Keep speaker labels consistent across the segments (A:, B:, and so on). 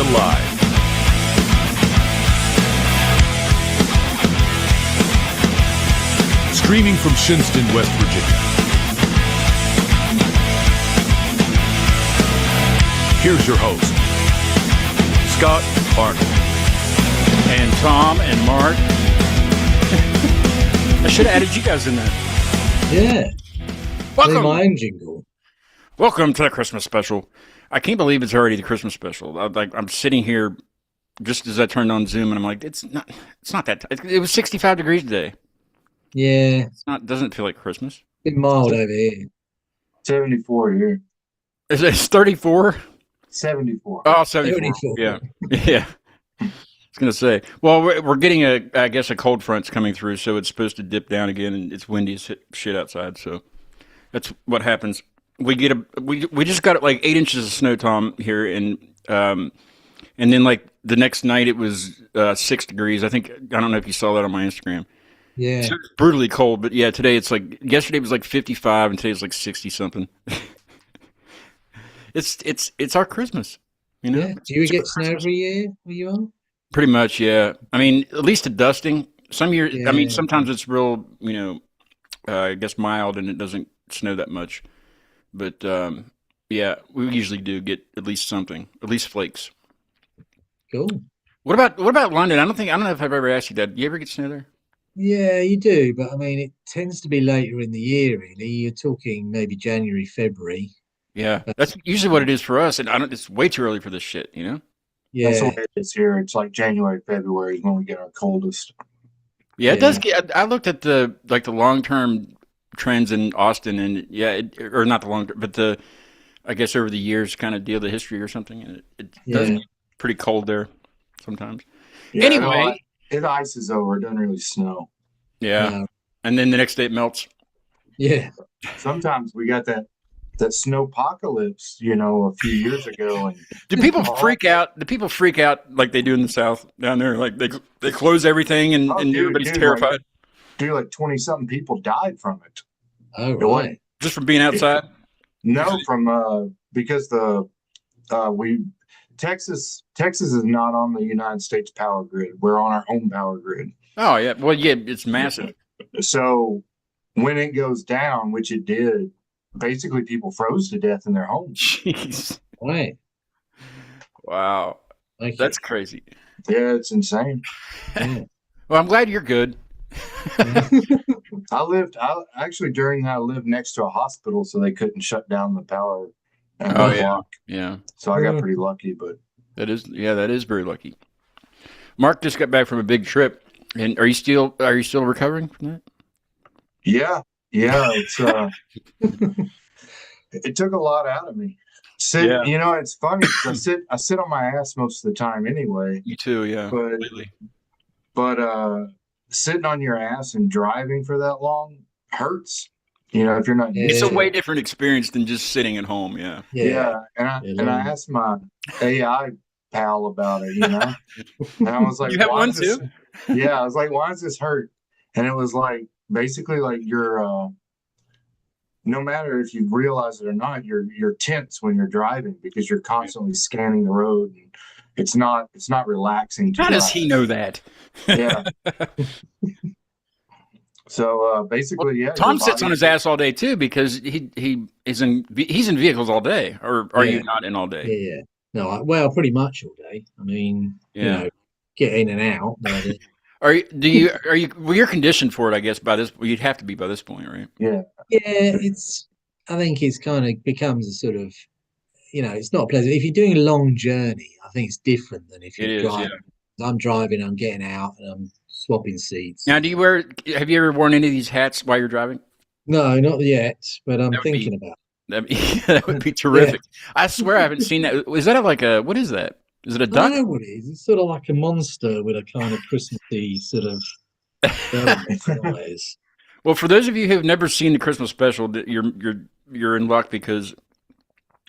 A: Mania Live. Streaming from Shinston, West Virginia. Here's your host, Scott Arnold.
B: And Tom and Mark. I should have added you guys in there.
C: Yeah.
B: Welcome.
C: My own jingle.
B: Welcome to the Christmas special. I can't believe it's already the Christmas special. I'm sitting here just as I turned on Zoom, and I'm like, it's not that. It was 65 degrees today.
C: Yeah.
B: Doesn't feel like Christmas.
C: Bit mild over here.
D: 74 here.
B: Is it 34?
D: 74.
B: Oh, 74.
C: 74.
B: Yeah. Yeah. I was going to say, well, we're getting I guess a cold front's coming through, so it's supposed to dip down again, and it's windy as shit outside, so that's what happens. We just got like 8 inches of snow, Tom, here, and then like the next night it was 6 degrees. I don't know if you saw that on my Instagram.
C: Yeah.
B: So it's brutally cold, but yeah, today it's like, yesterday was like 55 and today's like 60 something. It's our Christmas, you know?
C: Yeah. Do you get snow every year where you are?
B: Pretty much, yeah. I mean, at least a dusting. Some years,
C: Yeah.
B: I mean, sometimes it's real, I guess mild and it doesn't snow that much. But yeah, we usually do get at least something, at least flakes.
C: Cool.
B: What about London? I don't know if I've ever asked you that. Do you ever get snow there?
C: Yeah, you do, but I mean, it tends to be later in the year, really. You're talking maybe January, February.
B: Yeah, that's usually what it is for us, and it's way too early for this shit, you know?
C: Yeah.
D: That's what it is here. It's like January, February is when we get our coldest.
B: Yeah, it does get. I looked at the long-term trends in Austin, and yeah, or not the long-term, but I guess over the years kind of deal the history or something, and it does get pretty cold there sometimes.
D: Yeah,
B: Anyway,
D: it ices over. It doesn't really snow.
B: yeah, and then the next day it melts.
C: Yeah.
D: Sometimes we got that snowpocalypse, a few years ago. And
B: Do people freak out? Do people freak out like they do in the South down there? Like they close everything and everybody's terrified.
D: Like 20-something people died from it.
C: Oh, right.
B: Just from being outside?
D: No, because Texas is not on the United States power grid. We're on our own power grid.
B: Oh yeah, well yeah, it's massive.
D: So when it goes down, which it did, basically people froze to death in their homes.
B: Jeez.
C: Right.
B: Wow. That's crazy.
D: Yeah, it's insane.
C: Yeah.
B: Well, I'm glad you're good.
D: During that, I lived next to a hospital, so they couldn't shut down the power.
B: Yeah.
D: So I got pretty lucky, but
B: that is very lucky. Mark just got back from a big trip, and are you still recovering from that?
D: Yeah. It's it took a lot out of me. It's funny because I sit on my ass most of the time anyway.
B: You too, yeah.
D: But sitting on your ass and driving for that long hurts. If you're not,
B: it's a way different experience than just sitting at home. Yeah.
D: Yeah. And I asked my AI pal about it. And I was like,
B: you have one too?
D: Yeah, I was like, why does this hurt? And it was like basically like you're no matter if you realize it or not, you're tense when you're driving because you're constantly scanning the road, and it's not relaxing.
B: How does he know that?
D: Yeah. So basically,
B: Tom sits on his ass all day too because he's in vehicles all day. Or are you not in all day?
C: Yeah. No, pretty much all day. I mean, get in and out.
B: You're conditioned for it, I guess, by this. You'd have to be by this point, right?
D: Yeah.
C: Yeah, I think it's kind of becomes a sort of, it's not pleasant. If you're doing a long journey, I think it's different than if you're driving. Yeah. I'm driving, I'm getting out, and I'm swapping seats.
B: Now, have you ever worn any of these hats while you're driving?
C: No, not yet, but I'm thinking about
B: it. That would be terrific. Yeah. I swear I haven't seen that. Is that what is that? Is it a duck?
C: I don't know what it is. It's sort of like a monster with a kind of Christmassy sort of eyes.
B: Well, for those of you who have never seen the Christmas special, you're in luck because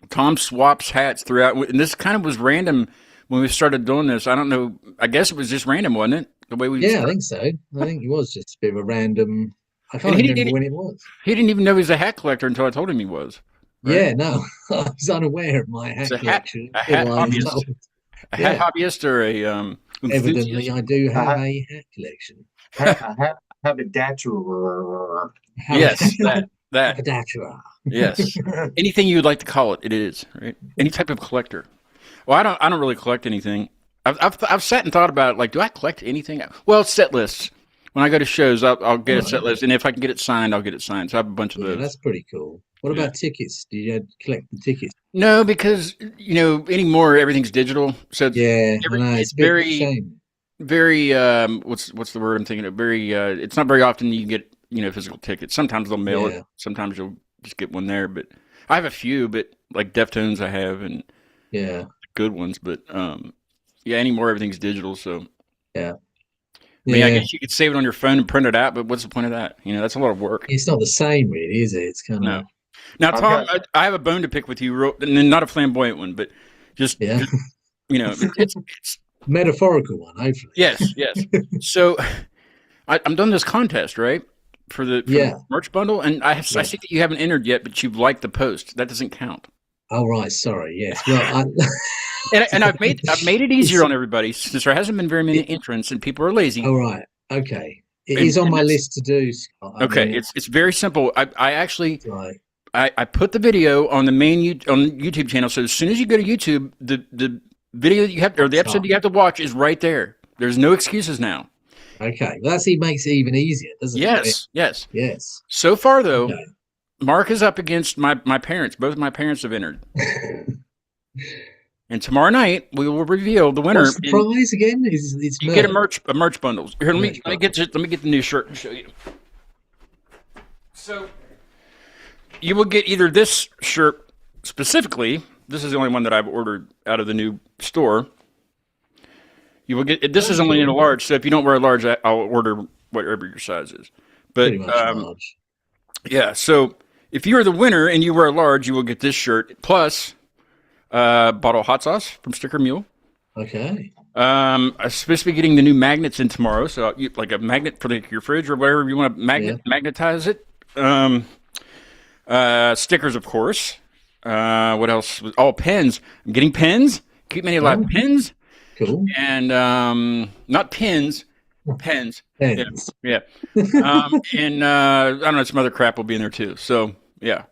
B: Tom swaps hats throughout, and this kind of was random when we started doing this. I don't know. I guess it was just random, wasn't it? The way we started?
C: I think so. I think it was just a bit of a random. I can't remember when it was.
B: He didn't even know he was a hat collector until I told him he was.
C: Right? Yeah, no, I was unaware of my hat collection.
B: hat hobbyist or a
C: Evidently,
B: enthusiast?
C: I do have a hat collection.
D: Haberdasher.
B: Yes, that.
C: Haberdasher.
B: Yes. Anything you'd like to call it, it is, right? Any type of collector. Well, I don't really collect anything. I've sat and thought about it, like, do I collect anything? Well, set lists. When I go to shows, I'll get a set list, and if I can get it signed, I'll get it signed. So I have a bunch of those.
C: That's pretty cool. What about tickets? Do you collect the tickets?
B: No, because anymore everything's digital. So
C: it's a bit
B: very
C: shame.
B: very what's the word I'm thinking of? Very it's not very often you get physical tickets. Sometimes they'll mail it. Sometimes you'll just get one there. But I have a few, but like Deftones I have and good ones. But anymore everything's digital. So I mean, I guess you could save it on your phone and print it out, but what's the point of that? That's a lot of work.
C: It's not the same, really, is it? It's kind of
B: Now, Tom, I have a bone to pick with you, and not a flamboyant one, but just it's
C: metaphorical one, hopefully.
B: Yes. So I'm doing this contest, right, for the merch bundle, and I see that you haven't entered yet, but you've liked the post. That doesn't count.
C: Oh right, sorry. Yes, well,
B: and I've made it easier on everybody since there hasn't been very many entrants and people are lazy.
C: Oh right, okay. It is on my list to do, Scott.
B: Okay, it's very simple. I actually I put the video on the main on the YouTube channel, so as soon as you go to YouTube, the video that you have or the episode you have to watch is right there. There's no excuses now.
C: Okay, well, that makes it even easier, doesn't it? Yes.
B: So far, though, Mark is up against my parents. Both of my parents have entered. And tomorrow night we will reveal the winner.
C: What's the prize again?
B: You get a merch bundle. Here, let me get the new shirt and show you. So you will get either this shirt specifically. This is the only one that I've ordered out of the new store. You will get this is only in a large, so if you don't wear a large, I'll order whatever your size is. But
C: pretty much large.
B: Yeah, so if you are the winner and you wear a large, you will get this shirt plus a bottle of hot sauce from Sticker Mule.
C: Okay.
B: I'm supposed to be getting the new magnets in tomorrow, so like a magnet for your fridge or whatever you want to magnetize it. Stickers, of course. What else? Oh, pens. I'm getting pens. Acute Mania Live pens.
C: Cool.
B: And not pins, pens.
C: Pens.
B: Yeah. And I don't know, some other crap will be in there too. So yeah.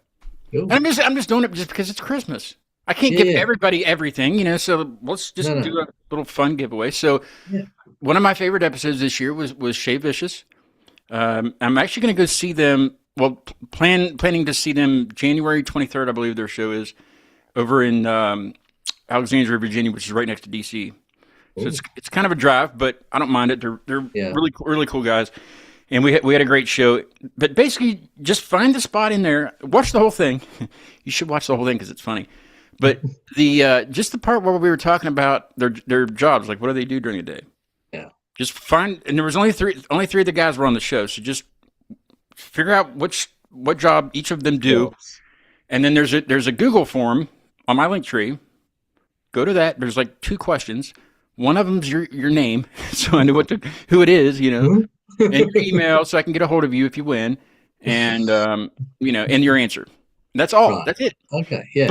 C: Cool.
B: I'm just doing it just because it's Christmas. I can't give everybody everything, so let's just do a little fun giveaway. So one of my favorite episodes this year was Shea Vicious. I'm actually going to go see them. Well, planning to see them January 23rd, I believe their show is, over in Alexandria, Virginia, which is right next to DC. So it's kind of a drive, but I don't mind it. They're really cool guys, and we had a great show. But basically, just find the spot in there, watch the whole thing. You should watch the whole thing because it's funny. But the just the part where we were talking about their jobs, like what do they do during the day?
C: Yeah.
B: Just find, and there was only three of the guys were on the show, so just figure out what job each of them do, and then there's a Google form on my link tree. Go to that. There's like 2 questions. One of them's your name, so I know who it is, and your email, so I can get a hold of you if you win, and and your answer. That's all. Right. That's it.
C: Okay. Yeah.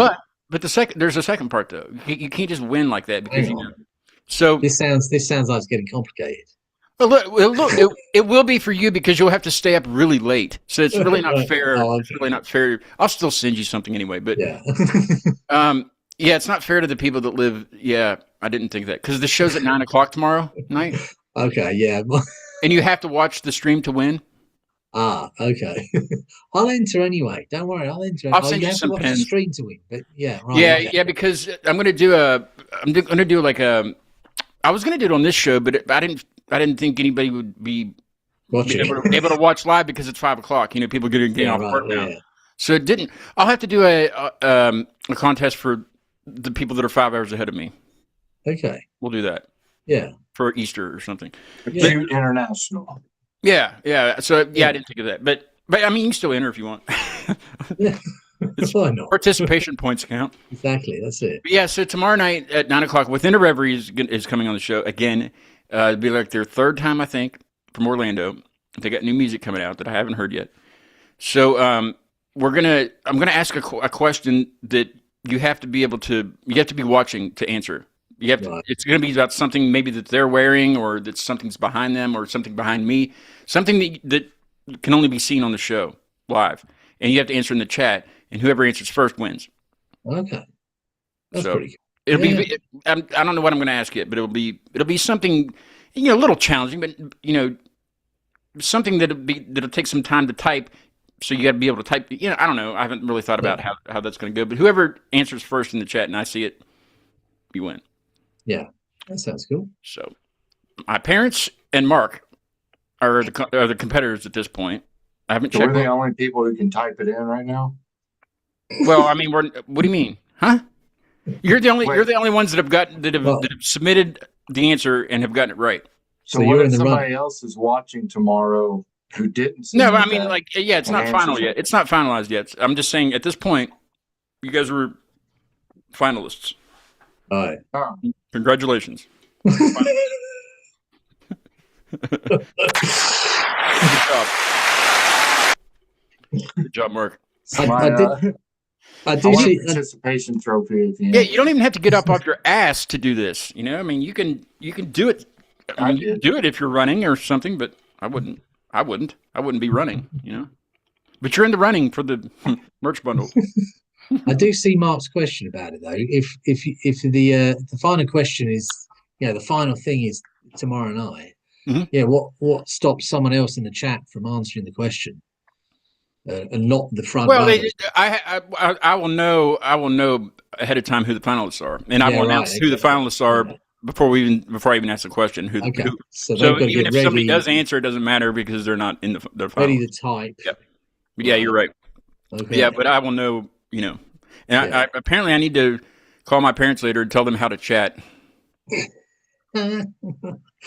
B: But there's a second part though. You can't just win like that because So
C: this sounds like it's getting complicated.
B: Well, look, it will be for you because you'll have to stay up really late. So it's really not fair. It's really not fair. I'll still send you something anyway. But it's not fair to the people that live. Yeah, I didn't think that because the show's at 9:00 tomorrow night.
C: Okay, yeah.
B: And you have to watch the stream to win.
C: Ah, okay. I'll enter anyway. Don't worry, I'll enter.
B: I'll send you some
C: watch
B: pens.
C: The stream to win, but yeah, right.
B: Yeah,
C: okay.
B: Yeah, because I'm going to do like a. I was going to do it on this show, but I didn't think anybody would be able to watch live because it's 5:00. People getting off work now. Yeah. So it didn't. I'll have to do a contest for the people that are 5 hours ahead of me.
C: Okay.
B: We'll do that.
C: Yeah.
B: For Easter or something.
D: Acute International.
B: Yeah. So I didn't think of that, but I mean, you can still enter if you want.
C: Yeah. Why not?
B: Participation points count.
C: Exactly. That's it.
B: But yeah. So tomorrow night at 9:00, Within a Reverie is coming on the show again. It'll be like their 3rd time, I think, from Orlando. They got new music coming out that I haven't heard yet. So I'm gonna ask a question that you have to be watching to answer. You have to, it's going to be about something maybe that they're wearing, or that something's behind them, or something behind me, something that can only be seen on the show live, and you have to answer in the chat, and whoever answers first wins.
C: Okay, that's
B: so
C: pretty cool.
B: It'll be. I don't know what I'm going to ask yet, but it'll be something, a little challenging, but something that'll take some time to type. So you got to be able to type. I don't know. I haven't really thought about how that's going to go. But whoever answers first in the chat and I see it, you win.
C: Yeah, that sounds cool.
B: So my parents and Mark are the competitors at this point. I haven't checked.
D: We're the only people who can type it in right now.
B: Well, I mean, what do you mean, huh? You're the only ones that have submitted the answer and have gotten it right.
D: So what if somebody else is watching tomorrow who didn't?
B: No, I mean, it's not final yet. It's not finalized yet. I'm just saying, at this point, you guys were finalists.
C: All right.
B: Congratulations. Good job. Good job, Mark.
C: I do see
D: a participation trophy at the end.
B: Yeah, you don't even have to get up off your ass to do this. I mean, you can do it. I mean, you can do it if you're running or something, but I wouldn't be running. But you're in the running for the merch bundle.
C: I do see Mark's question about it though. If the final question is, the final thing is tomorrow night.
B: Mm-hmm.
C: What stops someone else in the chat from answering the question? And not the front.
B: Well, I will know ahead of time who the finalists are, and I will announce who the finalists are before I even ask the question. So even if somebody does answer, it doesn't matter because they're not in the finalists.
C: Ready to type.
B: Yeah, you're right. Okay. Yeah, but I will know. And I apparently I need to call my parents later and tell them how to chat.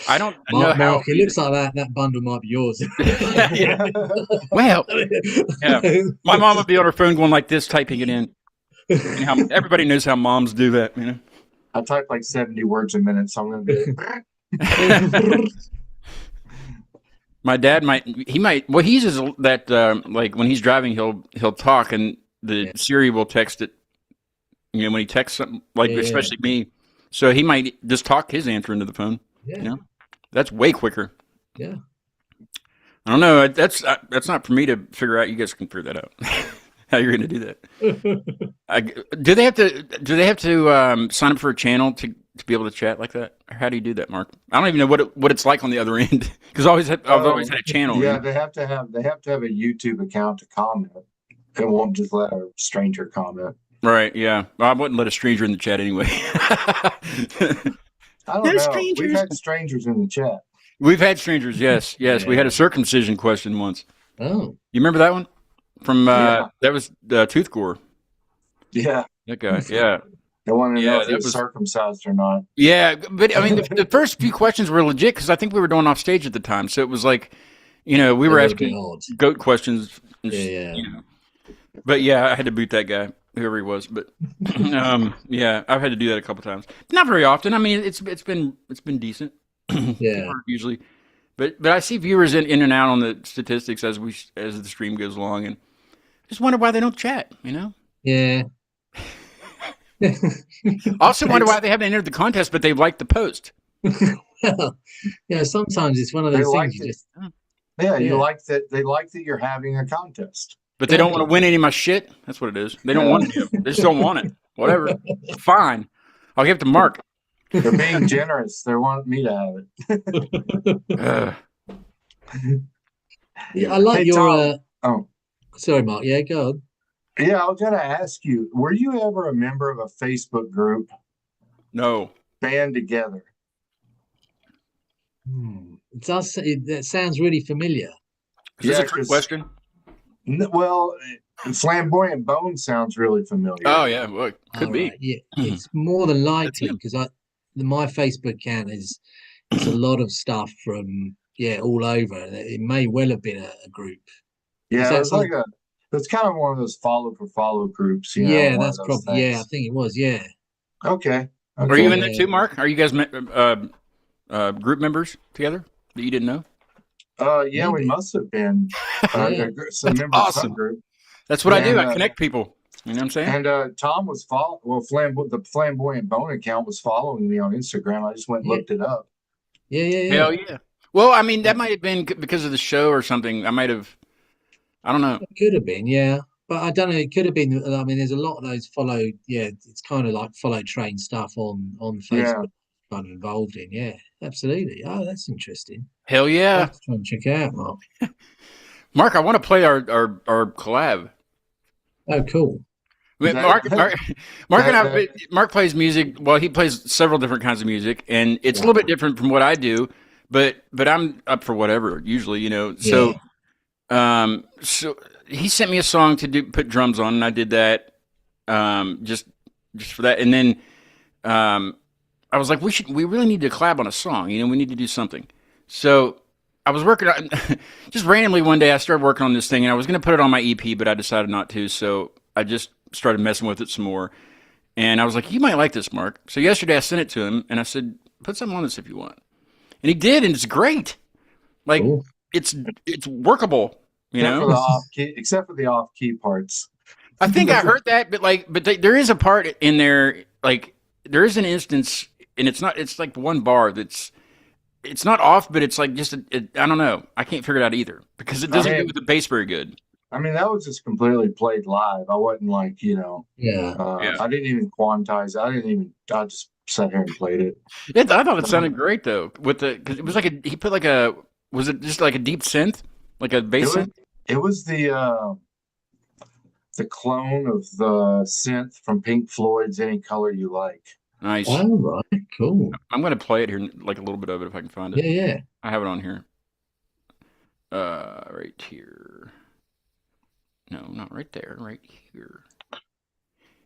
B: I don't know how.
C: Mark, it looks like that bundle might be yours.
B: Well, my mom would be on her phone going like this, typing it in. Everybody knows how moms do that,
D: I type like 70 words a minute, so I'm going to be.
B: My dad might. Well, he uses that like when he's driving, he'll talk, and the Siri will text it. When he texts something, especially me. So he might just talk his answer into the phone.
C: Yeah.
B: That's way quicker.
C: Yeah.
B: I don't know. That's not for me to figure out. You guys can figure that out. How you're going to do that? Do they have to sign up for a channel to be able to chat like that? Or how do you do that, Mark? I don't even know what it's like on the other end because I've always had a channel.
D: Yeah, they have to have a YouTube account to comment. They won't just let a stranger comment.
B: Right, yeah. Well, I wouldn't let a stranger in the chat anyway.
D: I don't know. Strangers. We've had strangers in the chat.
B: We've had strangers, yes. Yeah. We had a circumcision question once.
C: Oh.
B: You remember that one? From, that was Tooth Gore.
D: Yeah.
B: That guy, yeah.
D: They wanted to know if he was circumcised or not.
B: Yeah, but I mean, the first few questions were legit because I think we were doing off stage at the time. So it was like, we were asking goat questions.
C: Yeah.
B: But yeah, I had to boot that guy. Whoever he was, but yeah, I've had to do that a couple times. Not very often. I mean, it's been decent.
C: Yeah,
B: usually, but I see viewers in and out on the statistics as the stream goes along, and just wonder why they don't chat.
C: Yeah.
B: Also wonder why they haven't entered the contest, but they've liked the post.
C: Well, sometimes it's one of those things.
D: You like that. They like that you're having a contest.
B: But they don't want to win any of my shit. That's what it is. They don't want it. They just don't want it. Whatever. Fine. I'll give it to Mark.
D: They're being generous. They want me to have
C: it. I like your. Sorry, Mark. Yeah, go on.
D: Yeah, I was going to ask you, were you ever a member of a Facebook group?
B: No.
D: Band together.
C: That sounds really familiar.
B: Is this a trick question?
D: Well, Flamboyant Bone sounds really familiar.
B: Oh yeah, well, it could be.
C: Right. Yeah, it's more than likely because my Facebook account is a lot of stuff from all over. It may well have been a group.
D: Yeah, it's kind of one of those follow for follow groups.
C: Yeah, that's probably things. Yeah, I think it was. Yeah.
D: Okay.
B: Are you in there too, Mark? Are you guys group members together that you didn't know?
D: We must have been some members
B: awesome.
D: of group.
B: That's what I do. I connect people. You know what I'm saying?
D: And Tom was the Flamboyant Bone account was following me on Instagram. I just went and looked it up.
C: Yeah.
B: Hell yeah. Well, I mean, that might have been because of the show or something. I don't know.
C: It could have been, yeah. But I don't know. It could have been. I mean, there's a lot of those follow. Yeah, it's kind of like follow train stuff on Facebook. Kind of involved in. Yeah, absolutely. Oh, that's interesting.
B: Hell yeah.
C: I'll have to try and check it out, Mark.
B: Mark, I want to play our collab.
C: Oh, cool.
B: Mark plays music. Well, he plays several different kinds of music, and it's a little bit different from what I do. But I'm up for whatever usually, you know. So, so he sent me a song to put drums on, and I did that, just for that. And then, I was like, we really need to collab on a song. You know, we need to do something. So I was working on just randomly one day. I started working on this thing, and I was going to put it on my EP, but I decided not to. So I just started messing with it some more, and I was like, you might like this, Mark. So yesterday I sent it to him, and I said, put something on this if you want. And he did, and it's great. Like, cool. It's workable, you know?
D: Except for the off-key parts.
B: I think I heard that, but there is a part in there, like, there is an instance, and it's like one bar it's not off, but it's like just, I don't know. I can't figure it out either, because it doesn't go with the bass very good.
D: I mean, that was just completely played live. I wasn't like, you know, I didn't even quantize. I just sat here and played it.
B: I thought it sounded great though, because it was like he put like was it just like a deep synth, like a bass synth?
D: It was the clone of the synth from Pink Floyd's "Any Color You Like."
B: Nice.
C: All right, cool.
B: I'm gonna play it here, like a little bit of it if I can find it.
C: Yeah.
B: I have it on here. Right here. No, not right there. Right here.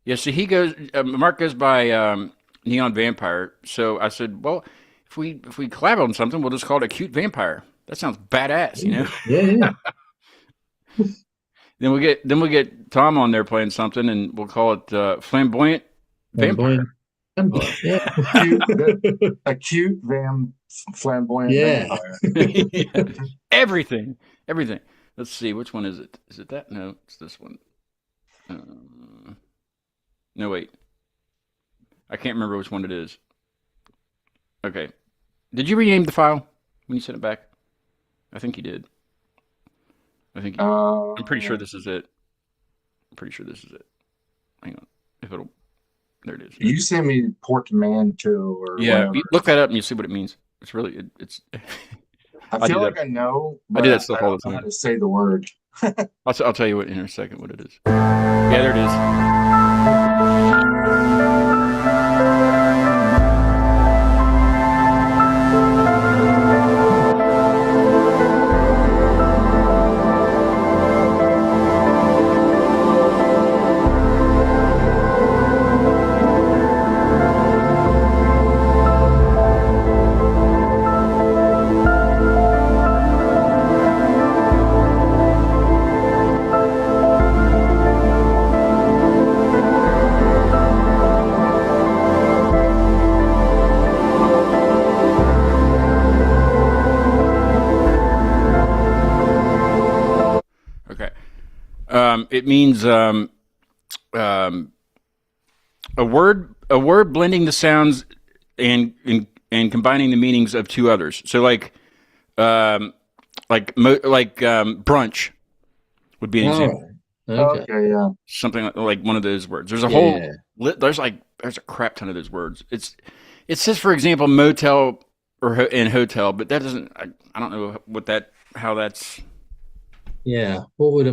B: Yeah. So he goes. Mark goes by Neon Vampire. So I said, well, if we collab on something, we'll just call it Acute Vampire. That sounds badass, you know?
C: Yeah.
B: Then we get Tom on there playing something, and we'll call it Flamboyant Vampire.
C: Yeah.
D: Acute Flamboyant Vampire.
B: Everything. Let's see, which one is it? Is it that? No, it's this one. No, wait. I can't remember which one it is. Okay. Did you rename the file when you sent it back? I think you did. I'm pretty sure this is it. Hang on. There it is.
D: You sent me portmanteau or
B: yeah.
D: whatever.
B: Look that up and you see what it means. It's really it's.
D: I feel like I know.
B: I do that stuff all the time.
D: I don't know how to say the word.
B: I'll tell you in a second what it is. Yeah, there it is. It means a word blending the sounds and combining the meanings of two others. So like brunch would be an example.
C: Okay,
D: yeah.
B: Something like one of those words. There's a whole there's a crap ton of those words. It says, for example, motel and hotel, but that doesn't. I don't know how that's.
C: Yeah. What would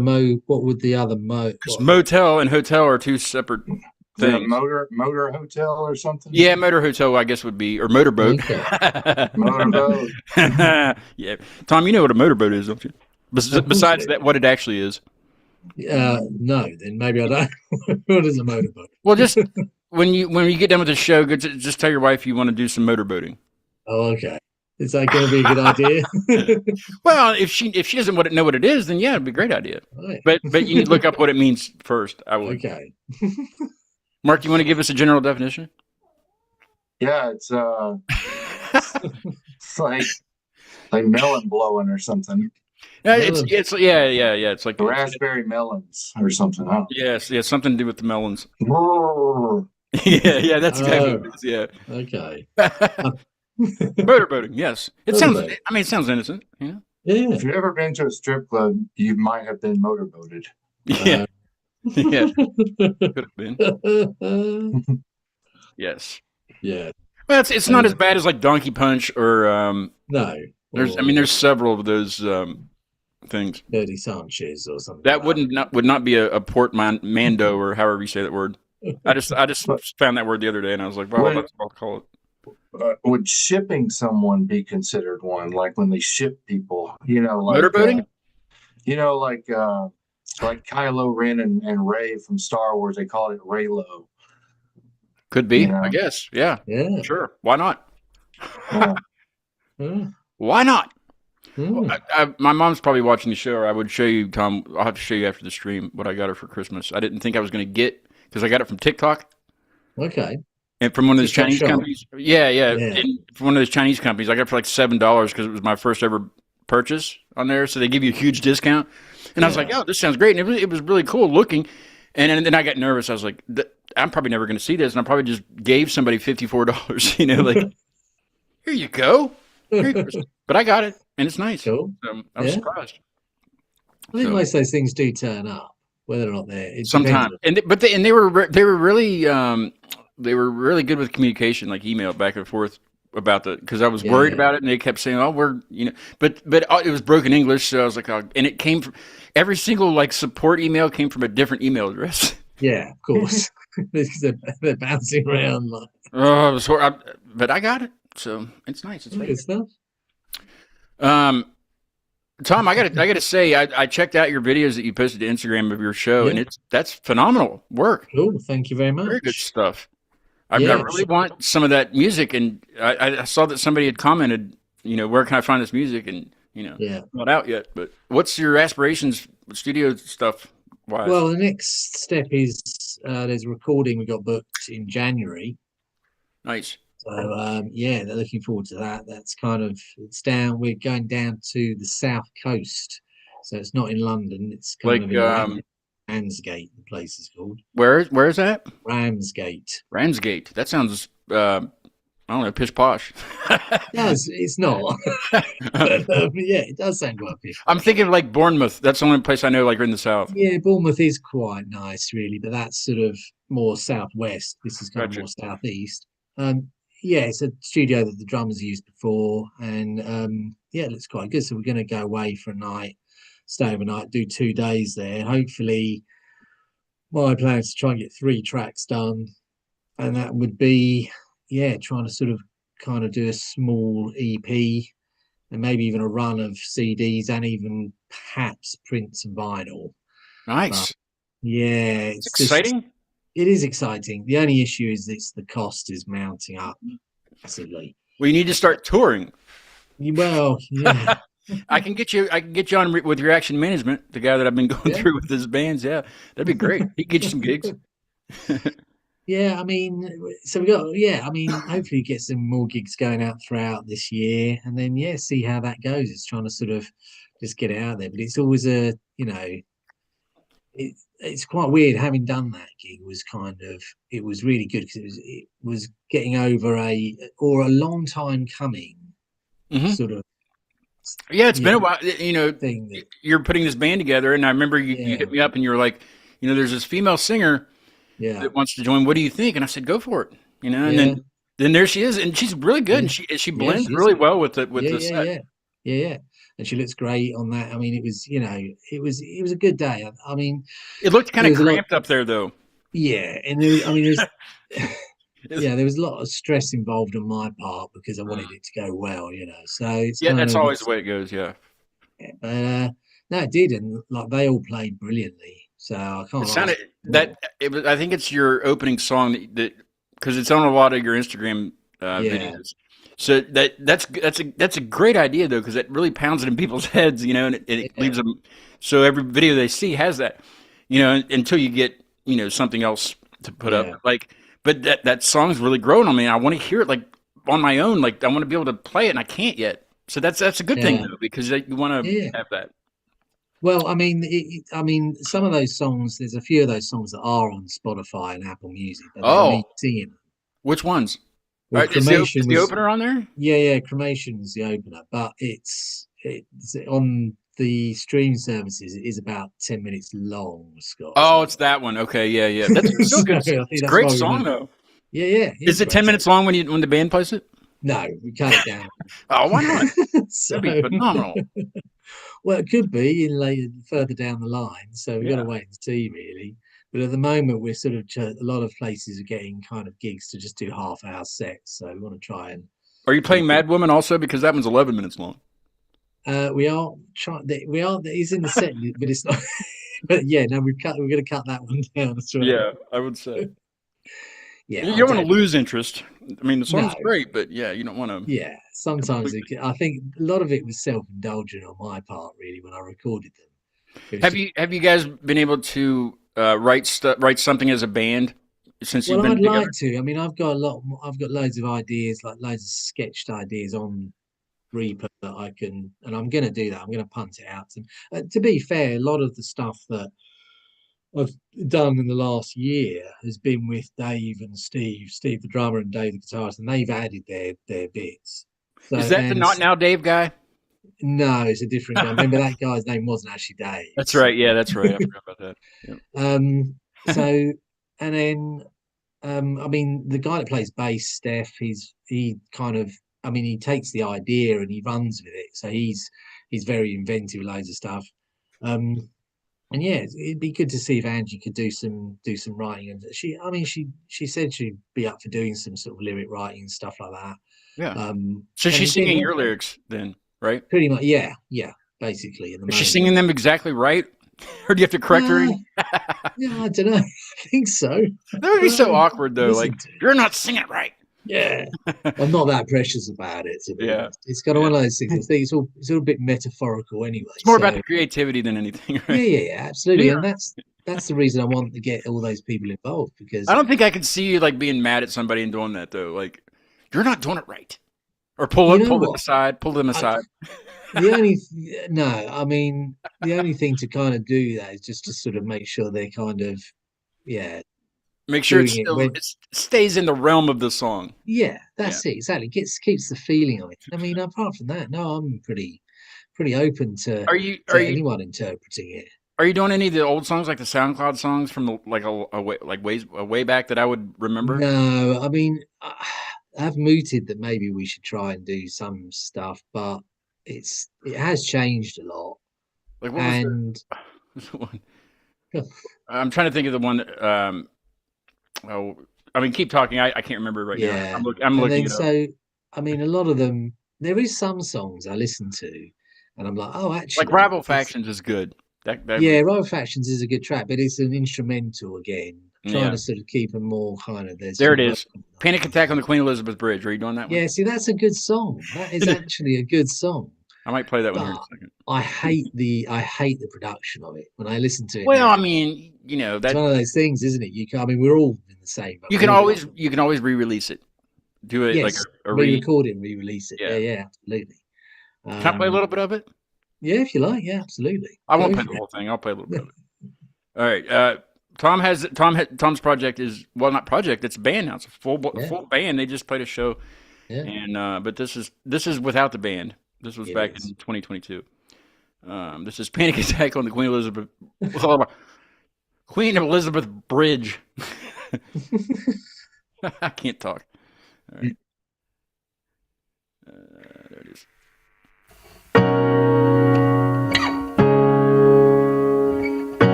C: the other
B: Because motel and hotel are two separate things.
D: Motor hotel or something?
B: Yeah, motor hotel, I guess, would be, or motorboat.
C: Okay.
D: Motorboat.
B: Yeah. Tom, you know what a motorboat is, don't you? Besides that, what it actually is.
C: No, then maybe I don't. What is a motorboat?
B: Well, just when you get done with the show, just tell your wife you want to do some motorboating.
C: Oh, okay. Is that going to be a good idea?
B: Well, if she doesn't know what it is, then yeah, it'd be a great idea.
C: Right.
B: But you need to look up what it means first. I would.
C: Okay.
B: Mark, you want to give us a general definition?
D: Yeah, it's like melon blowing or something.
B: Yeah, It's like
D: raspberry melons or something. I don't
B: yes, something to do with the melons.
D: know.
B: Yeah, that's kind of what it is. Yeah.
C: Okay.
B: Motorboating, yes. It sounds.
C: Motorboat.
B: I mean, it sounds innocent. You know.
C: Yeah.
D: If you've ever been to a strip club, you might have been motorboated.
B: Yeah. Yeah. Could have been. Yes.
C: Yeah.
B: Well, it's not as bad as like Donkey Punch or
C: No.
B: there's several of those things.
C: Dirty Sanchez or something.
B: That would not be a portmanteau or however you say that word. I just found that word the other day and I was like, well, that's what I'll call it.
D: Would shipping someone be considered one? Like when they ship people, you know, like
B: motorboating?
D: You know, like Kylo Ren and Rey from Star Wars, they call it Reylo.
B: Could be,
D: You know?
B: I guess. Yeah.
C: Yeah.
B: Sure. Why not?
C: Yeah.
B: Why not?
C: Mm.
B: My mom's probably watching the show, or I would show you, Tom. I'll have to show you after the stream what I got her for Christmas. I didn't think I was going to get because I got it from TikTok
C: Okay.
B: and from one of those
C: TikTok
B: Chinese
C: shop.
B: companies. Yeah.
C: Yeah.
B: And from one of those Chinese companies, I got it for like $7 because it was my first ever purchase on there. So they give you a huge discount, and I was like, "Oh, this sounds great!" And it was really cool looking. And then I got nervous. I was like, "I'm probably never going to see this," and I probably just gave somebody $54. You know, like, here you go. But I got it, and it's nice.
C: Cool.
B: So I was surprised.
C: I think most of those things do turn up, whether or not they're
B: Sometimes, they were really good with communication, like email back and forth about because I was worried about it, and they kept saying, "Oh, but it was broken English," so I was like, oh, and it came from every single like support email came from a different email address.
C: Yeah, of course, because they're bouncing around. Like,
B: oh, it was horrible, but I got it, so it's nice. It's
C: good stuff.
B: Tom, I gotta say, I checked out your videos that you posted to Instagram of your show, and that's phenomenal work.
C: Cool, thank you very much.
B: Very good stuff. I really want some of that music, and I saw that somebody had commented, you know, where can I find this music? And you know, not out yet. But what's your aspirations, studio stuff wise?
C: Well, the next step is there's a recording we got booked in January.
B: Nice.
C: So they're looking forward to that. That's it's down. We're going down to the south coast, so it's not in London. It's kind of in Ramsgate. The place is called.
B: Where is that?
C: Ramsgate.
B: Ramsgate. That sounds I don't know, pish posh.
C: No, it's not. But, it does sound quite pish posh.
B: I'm thinking of like Bournemouth. That's the only place I know, like in the south.
C: Yeah, Bournemouth is quite nice, really, but that's sort of more southwest. This is kind of more southeast. It's a studio that the drummers used before, and it looks quite good. So we're going to go away for a night, stay overnight, do 2 days there. Hopefully, my plan is to try and get 3 tracks done, and that would be trying to sort of kind of do a small EP, and maybe even a run of CDs, and even perhaps print some vinyl.
B: Nice.
C: But, it's
B: exciting.
C: It is exciting. The only issue is the cost is mounting up massively.
B: Well, you need to start touring.
C: Well, yeah.
B: I can get you on with Reaction Management, the guy that I've been going through with his bands. Yeah, that'd be great. He can get you some gigs.
C: I mean, so we got. I mean, hopefully get some more gigs going out throughout this year, and then see how that goes. It's trying to sort of just get it out there, but it's always it's quite weird. Having done that gig it was really good because it was getting over a long time coming sort of.
B: Yeah, it's been a while. You know, you're putting this band together, and I remember you hit me up, and you were like, you know, there's this female singer that wants to join. What do you think? And I said, go for it. You know, and then there she is, and she's really good, and she blends really well with the set.
C: Yeah. And she looks great on that. I mean, it was it was a good day. I mean,
B: it looked kind of cramped up there, though.
C: Yeah, and there was a lot of stress involved on my part because I wanted it to go well, you know. So it's
B: that's always the way it goes. Yeah.
C: But no, it did, and like they all played brilliantly. So I can't.
B: It sounded I think it's your opening song that because it's on a lot of your Instagram videos. So that's a great idea though, because it really pounds it in people's heads, you know, and it leaves them. So every video they see has that, you know, until you get something else to put up. But that song's really growing on me. And I want to hear it like on my own. Like I want to be able to play it, and I can't yet. So that's a good thing though, because you want to have that.
C: Well, I mean, some of those songs. There's a few of those songs that are on Spotify and Apple Music, but they're me singing them.
B: Which ones?
C: Well, Cremation
B: is the opener on there?
C: Yeah, Cremation was the opener, but it's on the stream services. It is about 10 minutes long, Scott.
B: Oh, it's that one. Okay, yeah. That's still good. It's a great song though.
C: Yeah.
B: Is it 10 minutes long when the band plays it?
C: No, we cut it down.
B: Oh, why not? That'd be phenomenal.
C: Well, it could be further down the line, so we've got to wait and see, really. But at the moment, we're sort of a lot of places are getting kind of gigs to just do half-hour sets, so we want to try and.
B: Are you playing Mad Woman also, because that one's 11 minutes long?
C: We are trying. He's in the set, but it's not. But yeah, no, we're going to cut that one down. That's right.
B: Yeah, I would say.
C: Yeah,
B: you don't want to lose interest. I mean, the song's great, but yeah, you don't want to.
C: Yeah, sometimes I think a lot of it was self-indulgent on my part, really, when I recorded them.
B: Have you guys been able to write something as a band since you've been together?
C: I'd like to. I mean, I've got loads of ideas, like loads of sketched ideas on Reaper that I can, and I'm going to do that. I'm going to punt it out. And to be fair, a lot of the stuff that I've done in the last year has been with Dave and Steve the drummer and Dave the guitarist, and they've added their bits. So,
B: is that the Not Now Dave guy?
C: No, it's a different guy. Remember that guy's name wasn't actually Dave.
B: That's right. Yeah, that's right. I forgot about that. Yep.
C: So, and then I mean, the guy that plays bass, Steph, he takes the idea and he runs with it. So he's very inventive, loads of stuff. And yeah, it'd be good to see if Angie could do some writing. And she said she'd be up for doing some sort of lyric writing and stuff like that.
B: Yeah. So she's singing your lyrics then, right?
C: Pretty much. Yeah. Basically.
B: Is she singing them exactly right, or do you have to correct her?
C: Yeah, I don't know. I think so.
B: That would be so awkward though. Like, you're not singing it right.
C: Yeah, I'm not that precious about it. It's kind of one of those things. It's all a bit metaphorical anyway.
B: It's more about the creativity than anything, right?
C: Yeah, absolutely. Yeah. And that's the reason I want to get all those people involved, because
B: I don't think I could see you like being mad at somebody and doing that though. Like, you're not doing it right, or pull them aside. The only thing to kind of do that is just to sort of make sure they're kind of make sure it stays in the realm of the song.
C: Yeah, that's it. Exactly. Keeps the feeling of it. I mean, apart from that, no, I'm pretty open to anyone interpreting it.
B: Are you doing any of the old songs, like the SoundCloud songs from a way back that I would remember?
C: No, I mean, I've mooted that maybe we should try and do some stuff, but it has changed a lot.
B: Like what was the one? I'm trying to think of the one. Keep talking. I can't remember right now. I'm looking it up.
C: So, I mean, a lot of them. There is some songs I listen to, and I'm like, oh, actually,
B: like Rival Factions is good.
C: Rival Factions is a good track, but it's an instrumental again. Trying to sort of keep them more kind of.
B: There it is. Panic Attack on the Queen Elizabeth Bridge. Are you doing that one?
C: Yeah, see, that's a good song. That is actually a good song.
B: I might play that one here in a second.
C: I hate the production of it when I listen to it.
B: Well, I mean, that's
C: it's one of those things, isn't it? We're all in the same.
B: You can always re-release it. Do it like a
C: re-record it and re-release it. Yeah, absolutely.
B: Can I play a little bit of it?
C: Yeah, if you like. Yeah, absolutely.
B: I won't play the whole thing. I'll play a little bit of it. All right. Tom's project is not project. It's a band now. It's a full band. They just played a show, and but this is without the band. This was back in 2022. This is Panic Attack on the Queen Elizabeth Bridge. I can't talk. All right. There it is.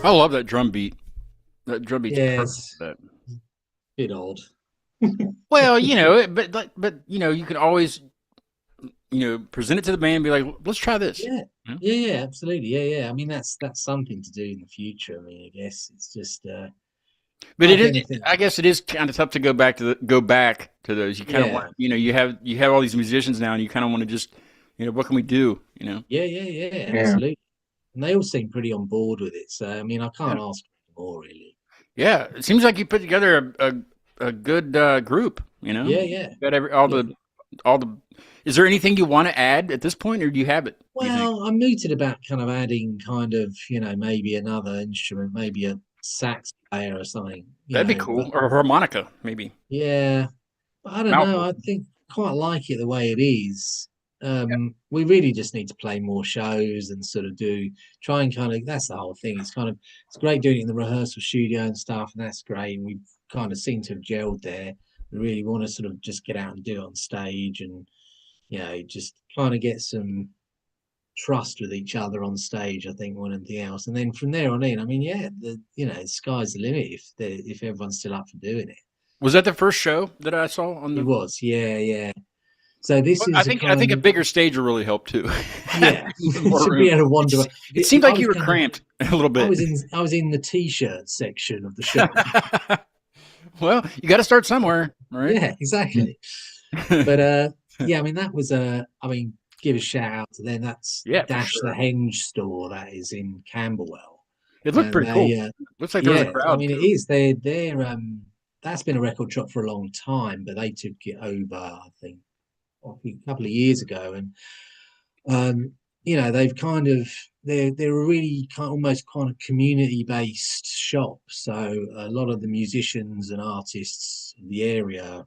B: I love that drum beat. That drum beat's
C: Yes,
B: perfect.
C: bit odd.
B: Well, but you can always present it to the band and be like, let's try this.
C: Yeah, absolutely. Yeah. I mean, that's something to do in the future. I mean, I guess it's just.
B: But
C: like
B: it is.
C: anything.
B: I guess it is kind of tough to go back to those. You kind of want, you have all these musicians now, and you kind of want to just, what can we do?
C: Yeah, absolutely. And they all seem pretty on board with it. So I mean, I can't ask for more really.
B: Yeah, it seems like you put together a good group.
C: Yeah.
B: You got all the. Is there anything you want to add at this point, or do you have it?
C: Well, I'm mooted about kind of adding kind of, maybe another instrument, maybe a sax player or something.
B: That'd be cool, or a harmonica, maybe.
C: Yeah, but I don't know. I think quite like it the way it is. We really just need to play more shows and sort of try and kind of, that's the whole thing. It's great doing it in the rehearsal studio and stuff, and that's great. And we kind of seem to have gelled there. We really want to sort of just get out and do it on stage and, just kind of get some trust with each other on stage, I think, more than anything else. And then from there on in, I mean, the sky's the limit if everyone's still up for doing it.
B: Was that the first show that I saw on the?
C: It was, yeah. So this is.
B: I think a bigger stage will really help too.
C: Yeah, should be able to wander.
B: It seemed like you were cramped a little bit.
C: I was in the t-shirt section of the show.
B: Well, you got to start somewhere, right?
C: Yeah, exactly. But I mean, that was give a shout out to them. That's Dash the Henge store that is in Camberwell.
B: It looked pretty cool. Looks like there was a crowd.
C: I mean, it is. They're that's been a record shop for a long time, but they took it over, I think a couple of years ago, and they've kind of they're a really almost kind of community based shop. So a lot of the musicians and artists in the area,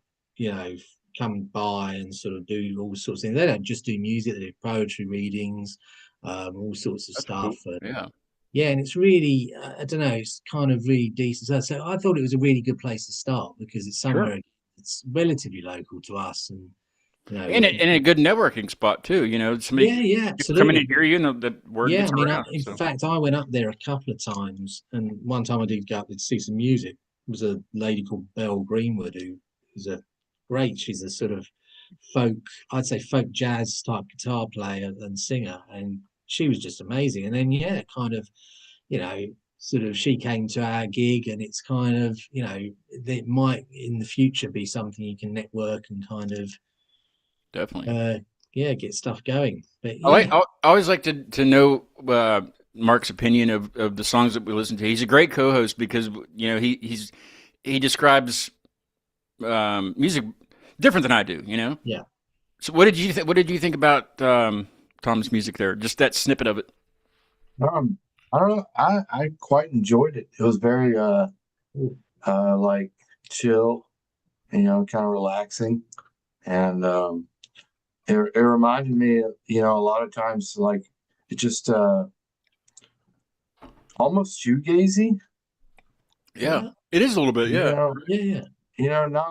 C: come by and sort of do all sorts of things. They don't just do music; they do poetry readings, all sorts of stuff.
B: Cool.
C: And, and it's really, I don't know, it's kind of really decent. So I thought it was a really good place to start because it's somewhere it's relatively local to us, and
B: and a good networking spot too. Somebody
C: absolutely
B: come in and hear you, and the word gets around.
C: In fact, I went up there a couple of times, and one time I did go up to see some music. It was a lady called Belle Greenwood who is she's a sort of folk jazz type guitar player and singer, and she was just amazing. And then kind of sort of she came to our gig, and it's kind of it might in the future be something you can network and kind of
B: definitely
C: get stuff going. But
B: I always like to know Marc's opinion of the songs that we listen to. He's a great co-host because he describes music different than I do,
C: Yeah.
B: So what did you think about Tom's music there? Just that snippet of it.
D: I don't know. I quite enjoyed it. It was very like chill, kind of relaxing, and it reminded me of, a lot of times like it just almost shoegazy.
B: Yeah, it is a little bit. Yeah.
D: Not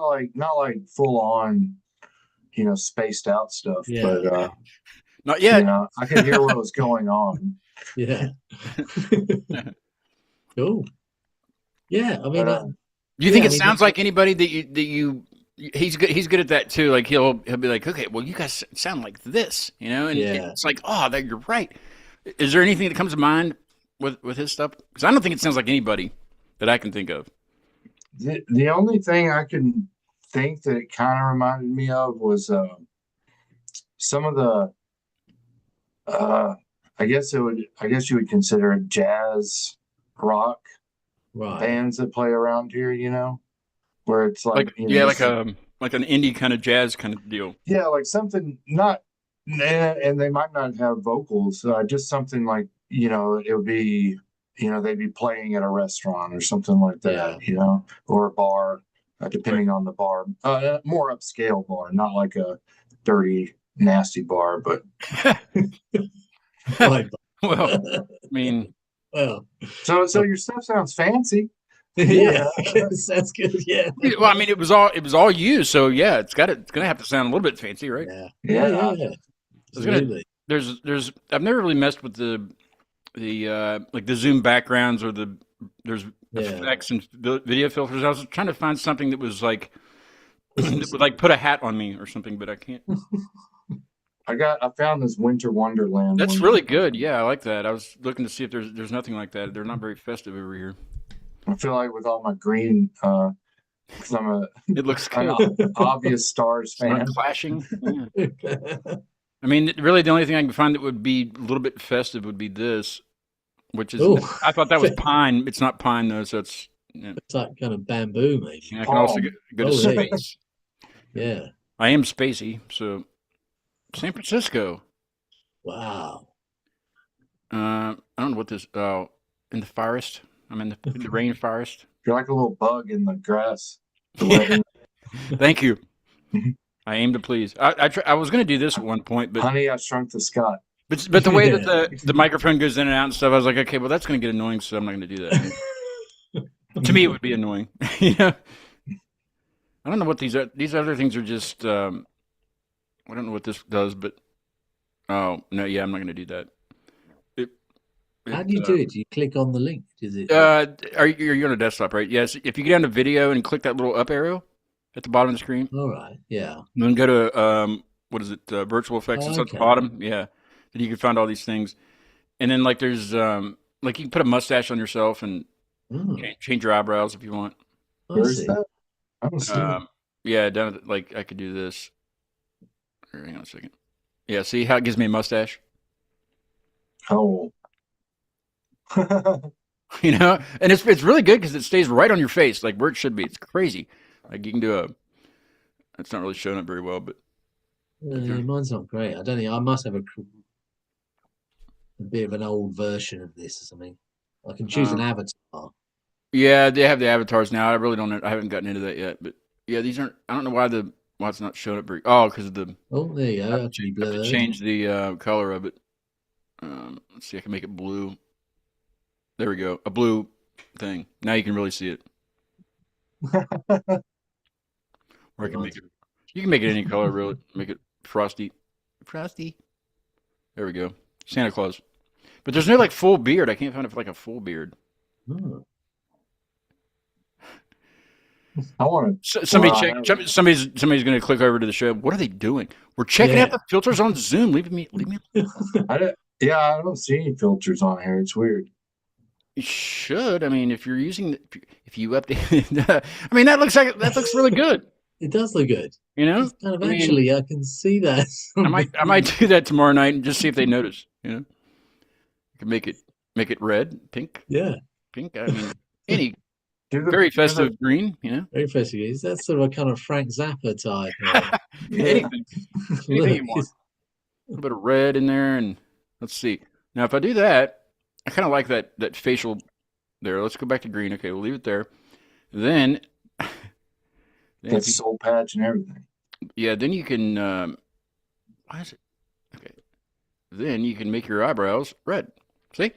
D: like full on, spaced out stuff, but
B: not yet.
D: I could hear what was going on.
C: Yeah. Cool. Yeah, I mean,
B: do you think it sounds like anybody that you? He's good at that too. Like he'll be like, okay, well, you guys sound like this, and it's like, oh, that you're right. Is there anything that comes to mind with his stuff? Because I don't think it sounds like anybody that I can think of.
D: The only thing I can think that it kind of reminded me of was some of the I guess you would consider it jazz rock bands that play around here, where it's like
B: like an indie kind of jazz kind of deal.
D: Yeah, like something not, and they might not have vocals, just something like it would be. They'd be playing at a restaurant or something like that, or a bar, depending on the bar. More upscale bar, not like a dirty, nasty bar, but.
B: Well, I mean.
D: So your stuff sounds fancy.
C: Yeah, that's good. Yeah.
B: Well, I mean, it was all you, so yeah, it's gonna have to sound a little bit fancy, right?
C: Yeah. Absolutely.
B: There's I've never really messed with the like the zoom backgrounds or there's effects and video filters. I was trying to find something that was like that would like put a hat on me or something, but I can't.
D: I found this Winter Wonderland.
B: That's really good. Yeah, I like that. I was looking to see if there's nothing like that. They're not very festive over here.
D: I feel like with all my green, because
B: it looks good.
D: an obvious Stars fan.
B: Clashing. Yeah. I mean, really, the only thing I can find that would be a little bit festive would be this, which is I thought that was pine. It's not pine though, so it's
C: like kind of bamboo, maybe.
B: I can also go to space.
C: Yeah,
B: I am spacey, so San Francisco.
C: Wow.
B: I don't know what this. Oh, in the forest. I'm in the rainforest.
D: You're like a little bug in the grass.
B: Yeah. Thank you. I aim to please. I was going to do this at one point, but
D: Honey, I Shrunk the Scott.
B: But the way that the microphone goes in and out and stuff, I was like, okay, well that's going to get annoying, so I'm not going to do that. To me, it would be annoying. You know, I don't know what these other things are. Just I don't know what this does, but oh no, yeah, I'm not going to do that.
C: How do you do it? Do you click on the link? Is it?
B: You're on a desktop, right? Yes. If you get down to video and click that little up arrow at the bottom of the screen.
C: All right. Yeah.
B: And then go to what is it? Virtual effects. It's at the bottom. Yeah. And you can find all these things, and then like there's like you can put a mustache on yourself and change your eyebrows if you want.
D: Where's that? I don't see it.
B: Yeah, down at, like I could do this. Hang on a second. Yeah, see how it gives me a mustache?
D: Oh.
B: You know, and it's really good because it stays right on your face, like where it should be. It's crazy. Like you can do it's not really showing up very well, but
C: mine's not great. I don't think I must have a bit of an old version of this or something. I can choose an avatar.
B: Yeah, they have the avatars now. I really don't know. I haven't gotten into that yet, but yeah, these aren't. I don't know why it's not showing up very. Oh, because of the.
C: Oh, there you go.
B: I have to change the color of it. Let's see. I can make it blue. There we go. A blue thing. Now you can really see it. Or I can make it. You can make it any color, really. Make it frosty. Frosty. There we go. Santa Claus. But there's no like full beard. I can't find like a full beard.
D: I want
B: to. Somebody's going to click over to the show. What are they doing? We're checking out the filters on Zoom. Leave me alone.
D: I don't see any filters on here. It's weird.
B: You should. I mean, if you're using, if you update, I mean, that looks really good.
C: It does look good.
B: You know,
C: it's kind of actually, I can see that.
B: I might do that tomorrow night and just see if they notice. You know, you can make it red, pink.
C: Yeah,
B: pink. I mean, any very festive green. You know,
C: very festive. Is that sort of a kind of Frank Zappa type?
B: Anything you want. A little bit of red in there, and let's see. Now, if I do that. I kind of like that facial there. Let's go back to green. Okay, we'll leave it there. Then
D: that soul patch and everything.
B: Yeah, then you can. Why is it? Okay. Then you can make your eyebrows red. See?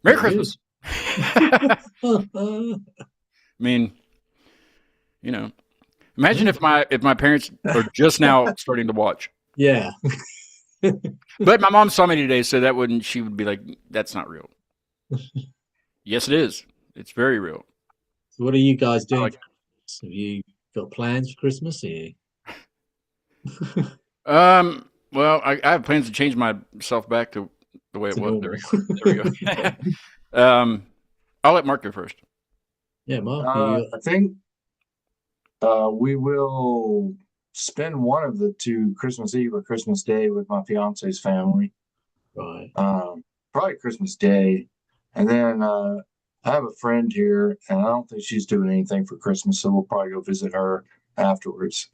B: Merry Christmas. I mean, you know, imagine if my parents are just now starting to watch.
C: Yeah.
B: But my mom saw me today, so she would be like, that's not real. Yes, it is. It's very real.
C: So what are you guys doing? Have you got plans for Christmas?
B: Well, I have plans to change myself back to the way it was. There we go. I'll let Mark go first.
C: Yeah, Mark.
D: I think we will spend one of the two, Christmas Eve or Christmas Day, with my fiance's family.
C: Right.
D: Probably Christmas Day. And then I have a friend here, and I don't think she's doing anything for Christmas, so we'll probably go visit her afterwards.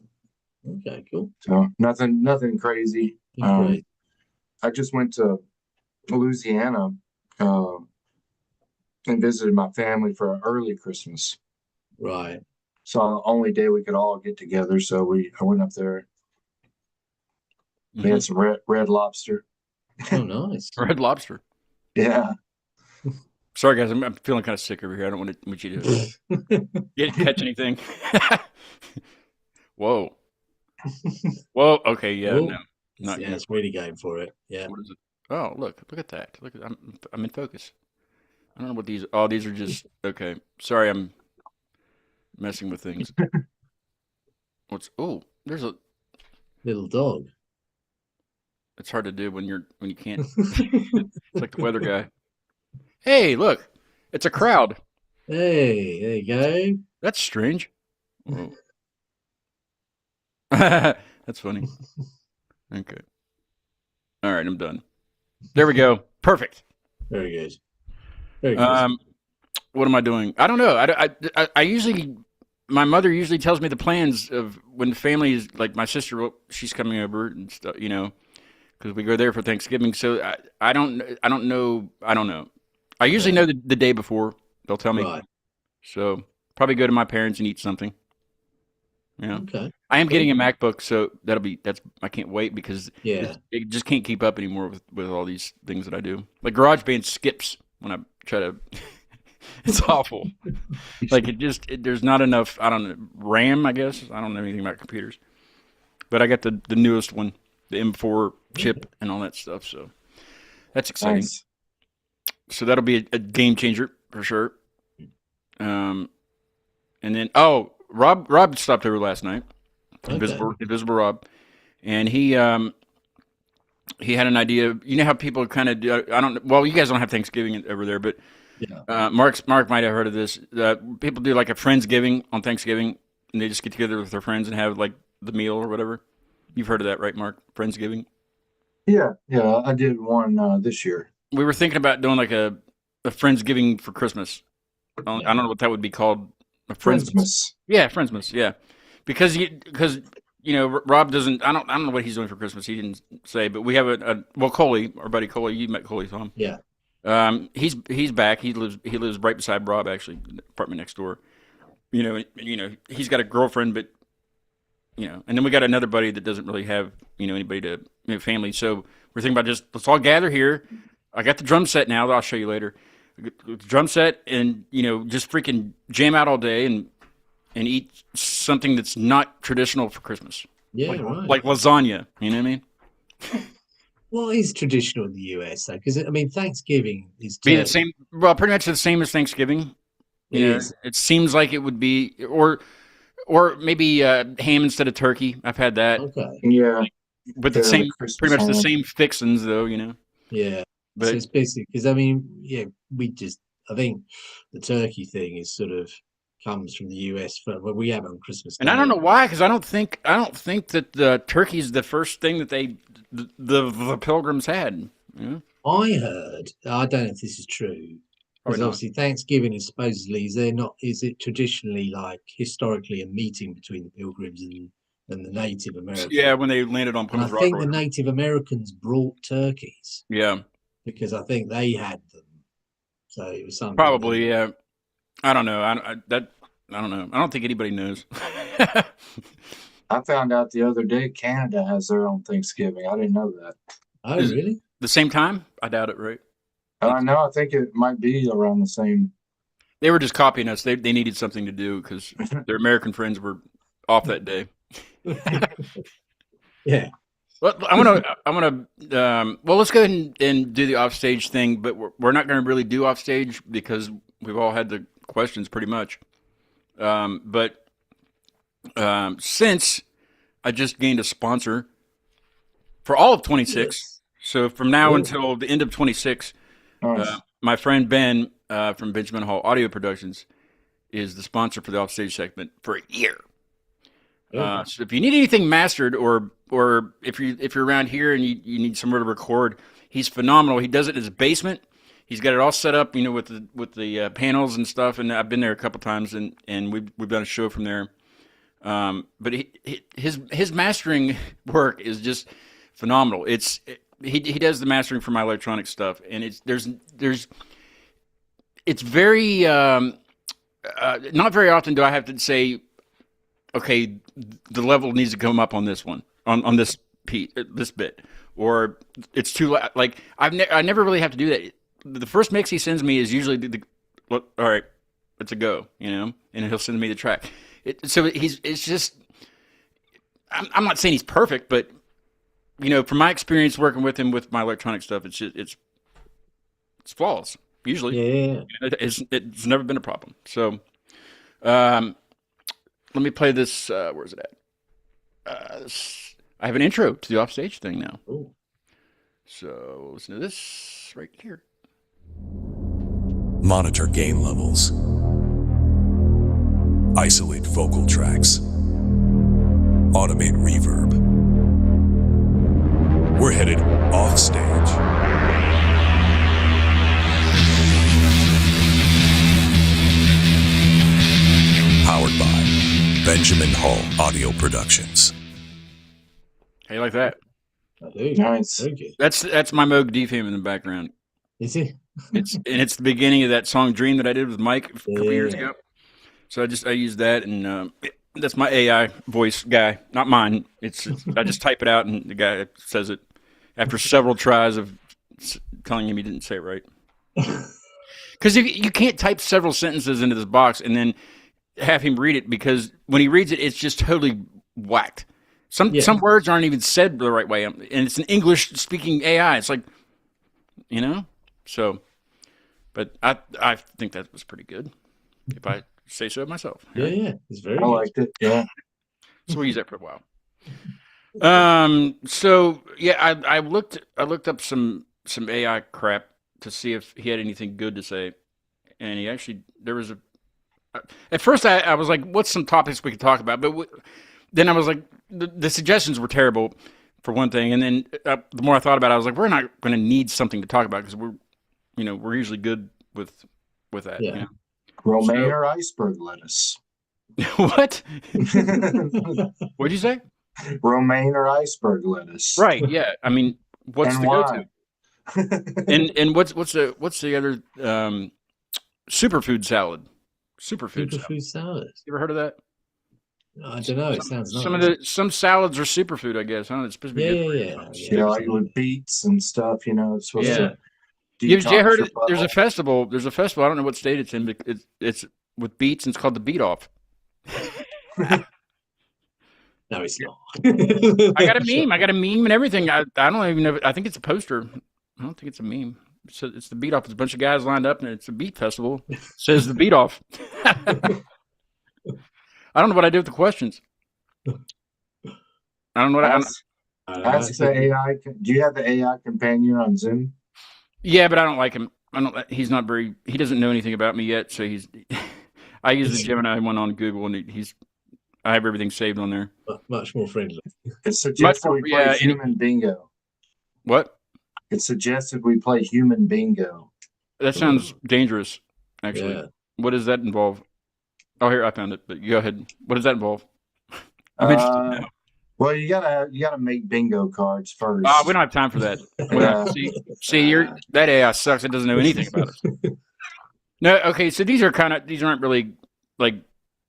C: Okay, cool.
D: So nothing crazy. I just went to Louisiana and visited my family for an early Christmas.
C: Right.
D: So only day we could all get together. So I went up there. We had some red lobster.
C: Oh, nice.
B: Red lobster.
D: Yeah.
B: Sorry, guys. I'm feeling kind of sick over here. I don't want you to you didn't catch anything. Whoa. Okay. Yeah.
C: Ooh.
B: No. Not
C: yeah,
B: yet.
C: it's really going for it. Yeah.
B: What is it? Oh, look at that. Look at I'm in focus. I don't know what these. Oh, these are just okay. Sorry, I'm messing with things. What's? Oh, there's a
C: Little dog.
B: It's hard to do when you can't. It's like the weather guy. Hey, look, it's a crowd.
C: Hey, there you go.
B: That's strange. Whoa. That's funny. Okay. All right, I'm done. There we go. Perfect.
C: Very good. Very good.
B: What am I doing? I don't know. I usually, my mother usually tells me the plans of when the family is like my sister. She's coming over and stuff. Because we go there for Thanksgiving. So I don't know. I usually know the day before. They'll tell me.
C: Right.
B: So probably go to my parents and eat something. Yeah.
C: Okay.
B: I am getting a MacBook, so I can't wait because
C: Yeah.
B: it just can't keep up anymore with all these things that I do. Like GarageBand skips when I try to. It's awful. Like there's not enough. I don't know, RAM. I guess I don't know anything about computers, but I got the newest one, the M4 chip and all that stuff. So that's exciting.
D: Nice.
B: So that'll be a game changer for sure. And then Rob stopped over last night.
C: Okay.
B: Invisible Rob, and he had an idea. You know how people kind of do. I don't. Well, you guys don't have Thanksgiving over there, but
C: Yeah.
B: Mark might have heard of this. People do like a Friendsgiving on Thanksgiving, and they just get together with their friends and have like the meal or whatever. You've heard of that, right, Mark? Friendsgiving.
D: Yeah, I did one this year.
B: We were thinking about doing like a Friendsgiving for Christmas. I don't know what that would be called. A
D: Friendsmas.
B: Yeah, Friendsmas. Yeah, because Rob doesn't. I don't know what he's doing for Christmas. He didn't say, but we have Coley, our buddy Coley. You met Coley, Tom.
C: Yeah.
B: He's back. He lives right beside Rob, actually, the apartment next door. He's got a girlfriend, but and then we got another buddy that doesn't really have anybody to family. So we're thinking about let's all gather here. I got the drum set now that I'll show you later. The drum set and just freaking jam out all day and eat something that's not traditional for Christmas.
C: Yeah,
B: like,
C: right.
B: Like lasagna. You know what I mean?
C: What is traditional in the US though? Because Thanksgiving is
B: Be the same. Well, pretty much the same as Thanksgiving. It seems like it would be, or maybe ham instead of turkey. I've had that.
C: Okay.
D: Yeah.
B: But the same,
D: Christmas
B: pretty much the
D: ham.
B: same fixins, though.
C: Yeah.
B: But
C: So it's basic because I think the turkey thing is sort of comes from the US but we have it on Christmas Day.
B: and I don't know why, because I don't think that the turkey is the first thing that the Pilgrims had.
C: I heard. I don't know if this is true. Because obviously Thanksgiving is supposedly is it traditionally like historically a meeting between the Pilgrims and the Native Americans?
B: Yeah, when they landed on
C: And I
B: Plymouth Rock.
C: think the Native Americans brought turkeys.
B: Yeah,
C: because I think they had them. So it was something.
B: probably. Yeah, I don't know. I don't know. I don't think anybody knows.
D: I found out the other day Canada has their own Thanksgiving. I didn't know that.
C: Oh, really?
B: The same time? I doubt it. Right?
D: No, I think it might be around the same.
B: They were just copying us. They needed something to do because their American friends were off that day.
C: Yeah.
B: Well, well, let's go ahead and do the offstage thing, but we're not going to really do offstage because we've all had the questions pretty much. But since I just gained a sponsor for all of 26,
C: Yes.
B: so from now
C: Cool.
B: until the end of 26,
D: Nice.
B: my friend Ben from Benjamin Hall Audio Productions is the sponsor for the offstage segment for a year. So if you need anything mastered, or if you're around here and you need somewhere to record, he's phenomenal. He does it in his basement. He's got it all set up, with the panels and stuff. And I've been there a couple times, and we've done a show from there. But his mastering work is just phenomenal. He does the mastering for my electronic stuff, and it's very not very often do I have to say, okay, the level needs to come up on this one, on this this bit, or it's too loud. Like I never really have to do that. The first mix he sends me is usually all right, it's a go, and he'll send me the track. It's just I'm not saying he's perfect, but from my experience working with him with my electronic stuff, it's flawless usually.
C: Yeah.
B: It's never been a problem. So, let me play this. Where's it at? I have an intro to the offstage thing now.
C: Ooh.
B: So listen to this right here.
E: Monitor gain levels. Isolate vocal tracks. Automate reverb. We're headed off stage. Powered by Benjamin Hall Audio Productions.
B: How you like that?
C: I do.
D: Nice.
C: Very good.
B: That's my Moog DFM in the background.
C: Is it?
B: It's the beginning of that song "Dream" that I did with Mike a couple years
C: Yeah.
B: ago. So I use that, and that's my AI voice guy, not mine. It's I just type it out, and the guy says it after several tries of telling him he didn't say it right. Because if you can't type several sentences into this box and then have him read it, because when he reads it, it's just totally whacked. Some words aren't even said the right way, and it's an English speaking AI. It's like, so. But I think that was pretty good, if I say so myself.
C: Yeah. It's very
D: I
C: good.
D: liked it. Yeah.
B: So we'll use that for a while. So yeah, I looked up some AI crap to see if he had anything good to say, and there was at first I was like, what's some topics we could talk about? But then I was like, the suggestions were terrible for one thing, and then the more I thought about it, I was like, we're not going to need something to talk about because we're usually good with that.
C: Yeah.
D: Romaine or iceberg lettuce?
B: What? What'd you say?
D: Romaine or iceberg lettuce?
B: Right. Yeah. I mean, what's
D: And
B: the
D: why?
B: go-to? And what's the other superfood salad?
C: Superfood salad.
B: You ever heard of that?
C: I don't know. It sounds nice.
B: Some salads are superfood, I guess. I don't know. It's supposed to be good for you.
D: Yeah, like with beets and stuff, it's supposed to
B: You
D: detox
B: heard
D: your
B: it? There's a
D: butthole.
B: festival. There's a festival. I don't know what state it's in, but it's with beets, and it's called the Beet Off.
C: No, it's not.
B: I got a meme and everything. I don't even know. I think it's a poster. I don't think it's a meme. So it's the Beet Off. It's a bunch of guys lined up, and it's a beet festival. It says the Beet Off. I don't know what I do with the questions. I don't know what
D: Ask the AI. Do you have the AI companion on Zoom?
B: Yeah, but I don't like him. He's not very. He doesn't know anything about me yet. So I use the Gemini one on Google, and I have everything saved on there.
C: Much more friendly.
D: It's suggested we play human bingo.
B: What?
D: It's suggested we play human bingo.
B: That sounds dangerous, actually.
C: Yeah.
B: What does that involve? Oh, here, I found it, but go ahead. What does that involve? I'm interested now.
D: Well, you gotta make bingo cards first.
B: We don't have time for that.
D: Yeah.
B: See, that AI sucks. It doesn't know anything about us. No, okay. So these aren't really like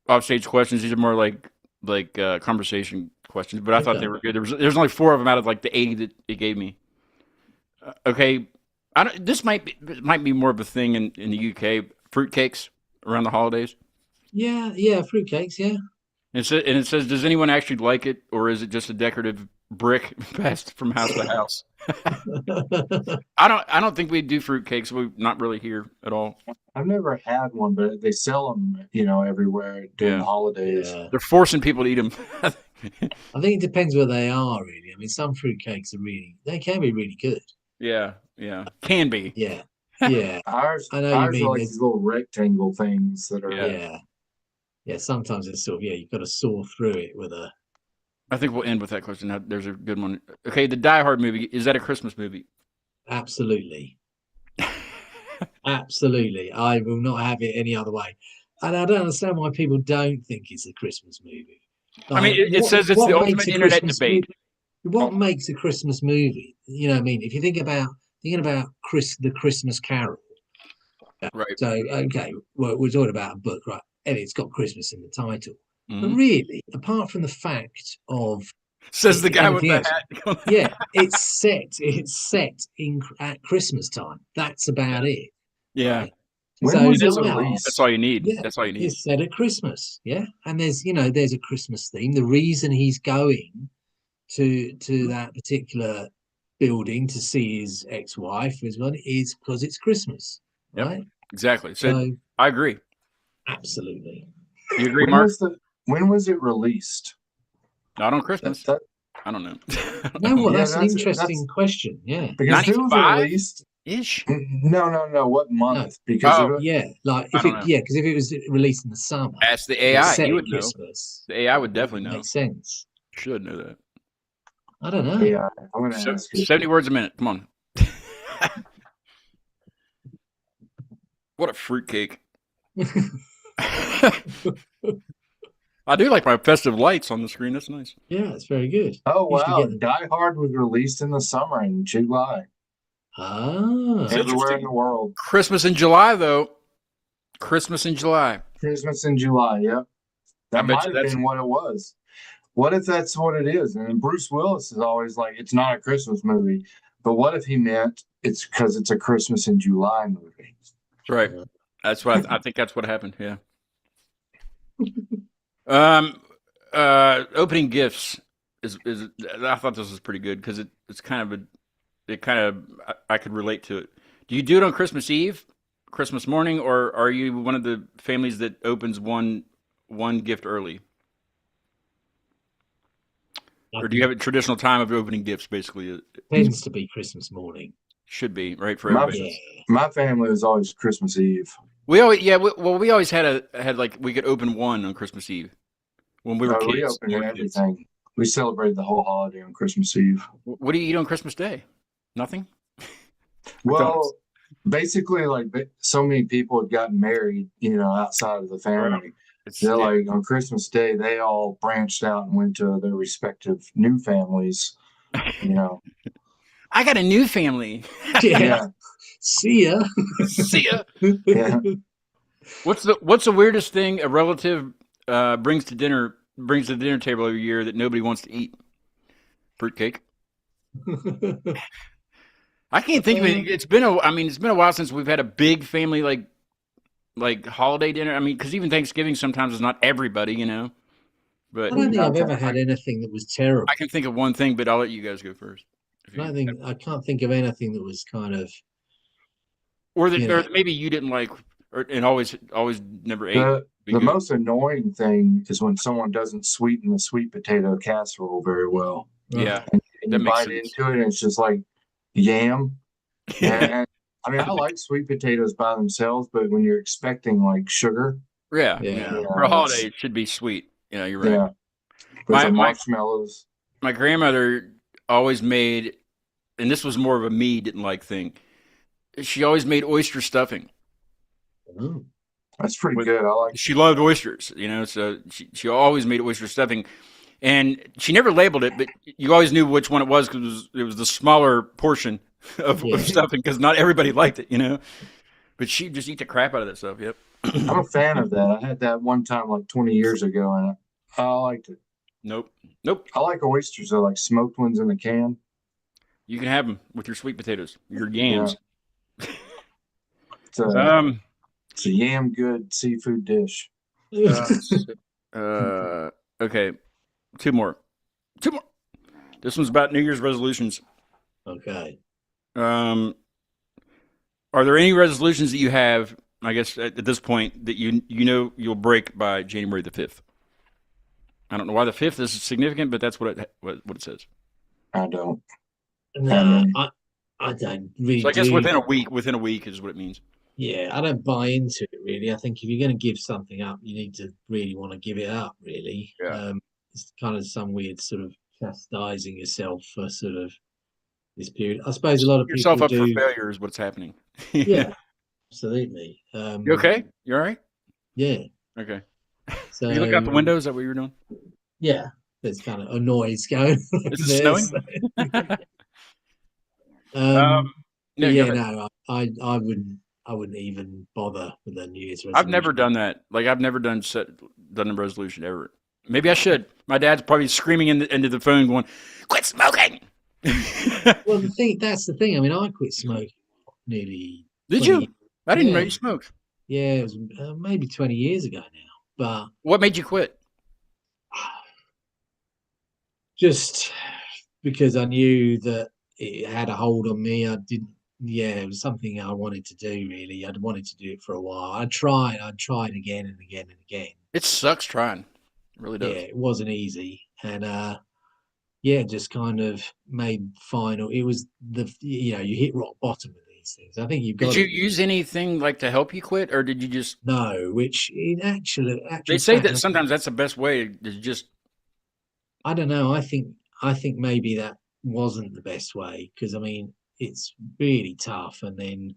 B: offstage questions. These are more like conversation questions. But I thought they were good. There's only 4 of them out of like the 80 that it gave me. Okay, this might be more of a thing in the UK. Fruitcakes around the holidays.
C: Yeah, fruitcakes, yeah.
B: And it says, does anyone actually like it, or is it just a decorative brick passed from house to house? I don't think we do fruitcakes. We're not really here at all.
D: I've never had one, but they sell them, everywhere during the holidays.
C: Yeah.
B: They're forcing people to eat them.
C: I think it depends where they are, really. I mean, some fruitcakes they can be really good.
B: Yeah, can be.
C: Yeah.
D: Ours
C: I know
D: are
C: you mean.
D: like these little rectangle things that are.
C: Yeah. Sometimes it's sort of you've got to saw through it with a.
B: I think we'll end with that question. Now, there's a good one. Okay, the Die Hard movie, is that a Christmas movie?
C: Absolutely. Absolutely. I will not have it any other way. And I don't understand why people don't think it's a Christmas movie.
B: I mean, it says it's the ultimate internet debate.
C: What makes a Christmas movie? You know what I mean? If you think about the Christmas Carol.
B: Right.
C: So, okay, well, we're talking about a book, right? And it's got Christmas in the title. Mm-hmm. But really, apart from the fact of
B: says the guy with the hat.
C: Yeah, it's set at Christmas time. That's about it.
B: Yeah.
C: Right? So
B: that's all you need.
C: Yeah,
B: that's all you need.
C: It's set at Christmas. Yeah. And there's a Christmas theme. The reason he's going to that particular building to see his ex-wife as well is because it's Christmas,
B: Yep.
C: right?
B: Exactly. So I agree.
C: Absolutely.
B: You agree, Mark?
D: When was it released?
B: Not on Christmas. I don't know.
C: No, well,
D: Yeah,
C: that's an
D: that's-
C: interesting question. Yeah.
D: Because if it was
B: 95?
D: released,
B: Ish.
D: no, what month?
C: No.
D: Because
B: Oh.
C: Yeah, like
B: I
C: if
B: don't
C: it,
B: know.
C: yeah, because if it was released in the summer,
B: Ask the
C: and it's
B: AI.
C: set
B: He
C: at
B: would know.
C: Christmas,
B: The AI would definitely know.
C: makes sense.
B: Should know that.
C: I don't know.
D: yeah, I'm gonna
B: So,
D: ask you.
B: 70 words a minute. Come on. What a fruitcake. I do like my festive lights on the screen. That's nice.
C: Yeah, it's very good.
D: Oh
C: You should
D: wow,
C: get them.
D: Die Hard was released in the summer in July,
C: Ah,
B: It's
D: everywhere in
B: interesting.
D: the world.
B: Christmas in July, though. Christmas in July.
D: Christmas in July. Yep,
B: I
D: that
B: bet
D: might
B: you
D: have
B: that's-
D: been what it was. What if that's what it is? And Bruce Willis is always like, it's not a Christmas movie. But what if he meant it's because it's a Christmas in July movie?
B: That's right. That's what I think. That's what happened. Yeah. Opening gifts is I thought this was pretty good because it's kind of I could relate to it. Do you do it on Christmas Eve, Christmas morning, or are you one of the families that opens one gift early? Or do you have a traditional time of opening gifts? Basically, it
C: tends to be Christmas morning.
B: should be right for
D: My-
B: everybody.
C: Yeah.
D: My family was always Christmas Eve.
B: We always we always had like we could open one on Christmas Eve when we were
D: We
B: kids.
D: opened everything. We celebrated the whole holiday on Christmas Eve.
B: What do you eat on Christmas Day? Nothing.
D: Well, basically, like so many people had gotten married, outside of the family. They're like on Christmas Day, they all branched out and went to their respective new families.
B: I got a new family.
C: Yeah. See ya.
B: See ya.
D: Yeah.
B: What's the weirdest thing a relative brings to the dinner table every year that nobody wants to eat? Fruitcake. I can't think of it. It's been a while since we've had a big family like holiday dinner. I mean, because even Thanksgiving sometimes is not everybody, But
C: I don't think I've ever had anything that was terrible.
B: I can think of one thing, but I'll let you guys go first.
C: I can't think of anything that was kind of
B: or
C: Yeah.
B: maybe you didn't like, and always never ate.
D: The most annoying thing is when someone doesn't sweeten the sweet potato casserole very well.
B: Yeah,
D: And
B: that
D: you
B: makes
D: bite
B: sense.
D: into it and it's just like yam. And I mean, I like sweet potatoes by themselves, but when you're expecting like sugar,
B: Yeah.
C: Yeah.
B: For a holiday, it should be sweet. Yeah, you're right.
D: yeah, with
B: My-
D: the
B: my-
D: marshmallows.
B: My grandmother always made, and this was more of a me didn't like thing. She always made oyster stuffing.
C: Oh.
D: That's pretty
B: With-
D: good. I like.
B: She loved oysters, so she always made oyster stuffing, and she never labeled it, but you always knew which one it was because it was the smaller portion of
C: Yeah.
B: stuffing because not everybody liked it, But she'd just eat the crap out of that stuff. Yep.
D: I'm a fan of that. I had that one time like 20 years ago, and I liked it.
B: Nope.
D: I like oysters. They're like smoked ones in the can.
B: You can have them with your sweet potatoes, your yams.
D: It's a,
B: Um.
D: it's a yam good seafood dish.
B: Okay. Two more. This one's about New Year's resolutions.
C: Okay.
B: Are there any resolutions that you have, I guess, at this point that you'll break by January the 5th? I don't know why the 5th is significant, but that's what it says.
D: I don't.
C: No, I don't really.
B: So I guess
C: do.
B: within a week is what it means.
C: Yeah, I don't buy into it really. I think if you're going to give something up, you need to really want to give it up. Really,
B: Yeah.
C: It's kind of some weird sort of chastising yourself for sort of this period. I suppose a lot of
B: Put yourself
C: people
B: up
C: do.
B: for failure is what's happening.
C: Yeah, absolutely.
B: You okay? You all right?
C: Yeah.
B: Okay.
C: So
B: You look out the window. Is that what you were doing?
C: Yeah, there's kind of a noise going.
B: Is it snowing?
C: But
B: go
C: yeah,
B: ahead.
C: no, I wouldn't even bother with a New Year's resolution.
B: I've never done that. Like I've never done a resolution ever. Maybe I should. My dad's probably screaming into the phone, going, "Quit smoking!"
C: Well, that's the thing. I mean, I quit smoking nearly.
B: Did
C: 20
B: you? I didn't know
C: Yeah.
B: you smoked.
C: Yeah, it was maybe 20 years ago now. But
B: What made you quit?
C: just because I knew that it had a hold on me. I didn't. Yeah, it was something I wanted to do. Really, I'd wanted to do it for a while. I'd tried again and again and again.
B: It sucks trying. It really does.
C: Yeah, it wasn't easy, and yeah, just kind of made final. It was you hit rock bottom with these things. I think you've got.
B: Did you use anything like to help you quit, or did you just?
C: No, which in actual
B: They say
C: fact,
B: that sometimes that's the best way to just.
C: I don't know. I think maybe that wasn't the best way, because I mean it's really tough, and then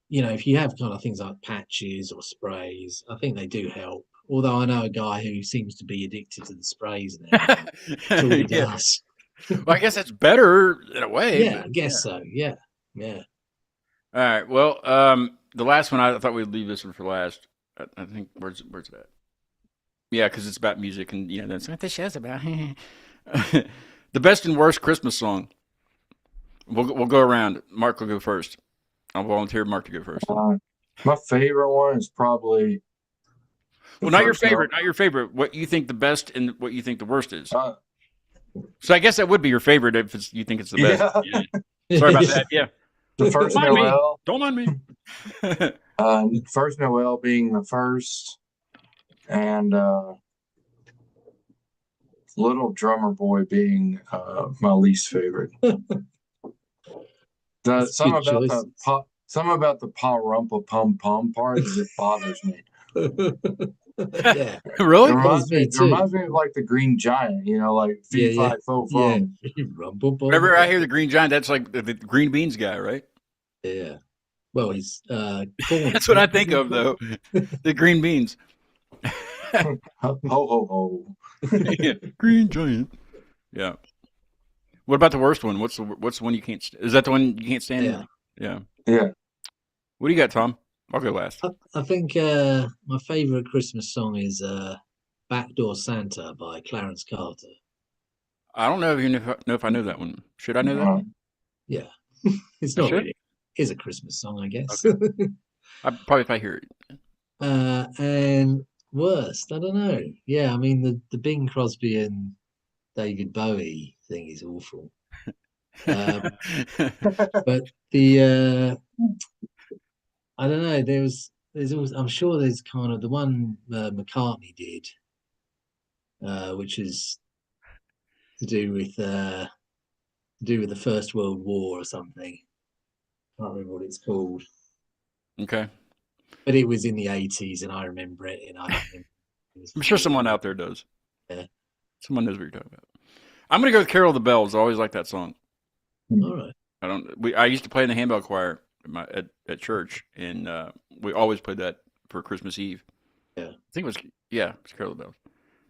C: if you have kind of things like patches or sprays, I think they do help. Although I know a guy who seems to be addicted to the sprays now. That's all he does.
B: Well, I guess that's better in a way.
C: Yeah, I guess so. Yeah.
B: All right. Well, the last one I thought we'd leave this one for last. I think where's it at? Yeah, because it's about music, and that's what the show's about. The best and worst Christmas song. We'll go around. Mark will go first. I'll volunteer Mark to go first.
D: My favorite one is probably.
B: Well, not your favorite. Not your favorite. What you think the best and what you think the worst is. So I guess that would be your favorite if you think it's the best. Yeah. Sorry about that. Yeah.
D: The first Noel.
B: Don't mind me.
D: First Noel being the first, and Little Drummer Boy being my least favorite. Some about the Pa Rumpa Pum Pum part it bothers me.
C: Yeah,
B: really?
D: It reminds me of like the Green Giant, like fee fi fo fum.
B: Whenever I hear the Green Giant, that's like the green beans guy, right?
C: Yeah. Well, he's corn.
B: That's what I think of, though. The green beans.
D: Ho ho ho.
B: Yeah. Green Giant. Yeah. What about the worst one? What's the one you can't? Is that the one you can't stand?
C: Yeah.
D: Yeah.
B: What do you got, Tom? I'll go last.
C: I think my favorite Christmas song is "Backdoor Santa" by Clarence Carter.
B: I don't know if I know that one. Should I know that one?
C: Yeah, it's not really. It's a Christmas song, I guess.
B: Okay. Probably if I hear it.
C: And worst, I don't know. Yeah, I mean the Bing Crosby and David Bowie thing is awful. But the I don't know. There's always. I'm sure there's kind of the one McCartney did, which is to do with the First World War or something. I can't remember what it's called.
B: Okay.
C: But it was in the 80s, and I remember it. And
B: I'm sure someone out there does.
C: Yeah.
B: Someone knows what you're talking about. I'm gonna go with "Carol of the Bells." I always like that song.
C: All right.
B: I used to play in the handbell choir at church, and we always played that for Christmas Eve.
C: Yeah.
B: I think it was "Carol of the Bells,"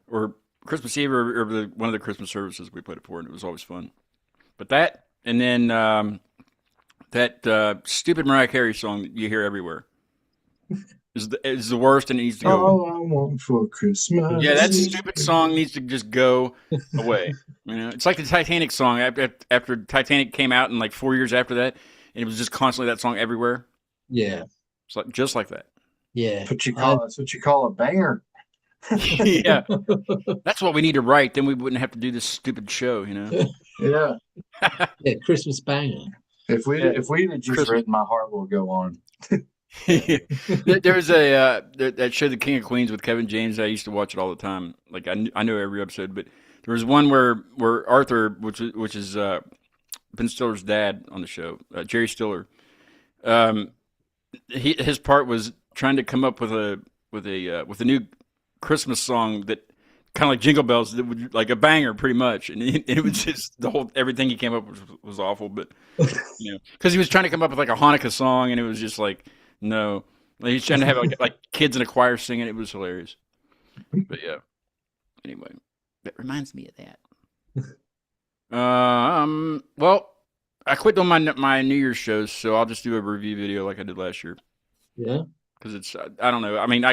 B: or Christmas Eve, or one of the Christmas services we played it for, and it was always fun. But that, and then that stupid Mariah Carey song that you hear everywhere is the worst, and it needs to go.
D: All I want for Christmas.
B: Yeah, that stupid song needs to just go away. It's like the Titanic song. After Titanic came out, and like 4 years after that, and it was just constantly that song everywhere.
C: Yeah.
B: It's like just like that.
C: Yeah.
D: That's what you call a banger.
B: Yeah. That's what we need to write. Then we wouldn't have to do this stupid show,
D: Yeah.
C: Yeah, Christmas banger.
D: If we'd have just written "My Heart Will Go On."
B: There was that show, The King of Queens, with Kevin James. I used to watch it all the time. Like I know every episode, but there was one where Arthur, which is Ben Stiller's dad on the show, Jerry Stiller. His part was trying to come up with a new Christmas song that kind of like Jingle Bells, that would like a banger pretty much, and it was just everything he came up with was awful, but because he was trying to come up with like a Hanukkah song, and it was just like no, like, he's trying to have like kids in a choir singing. It was hilarious, but yeah. Anyway, that reminds me of that. Well, I quit on my New Year's shows, so I'll just do a review video like I did last year.
C: Yeah.
B: Because it's, I don't know. I mean,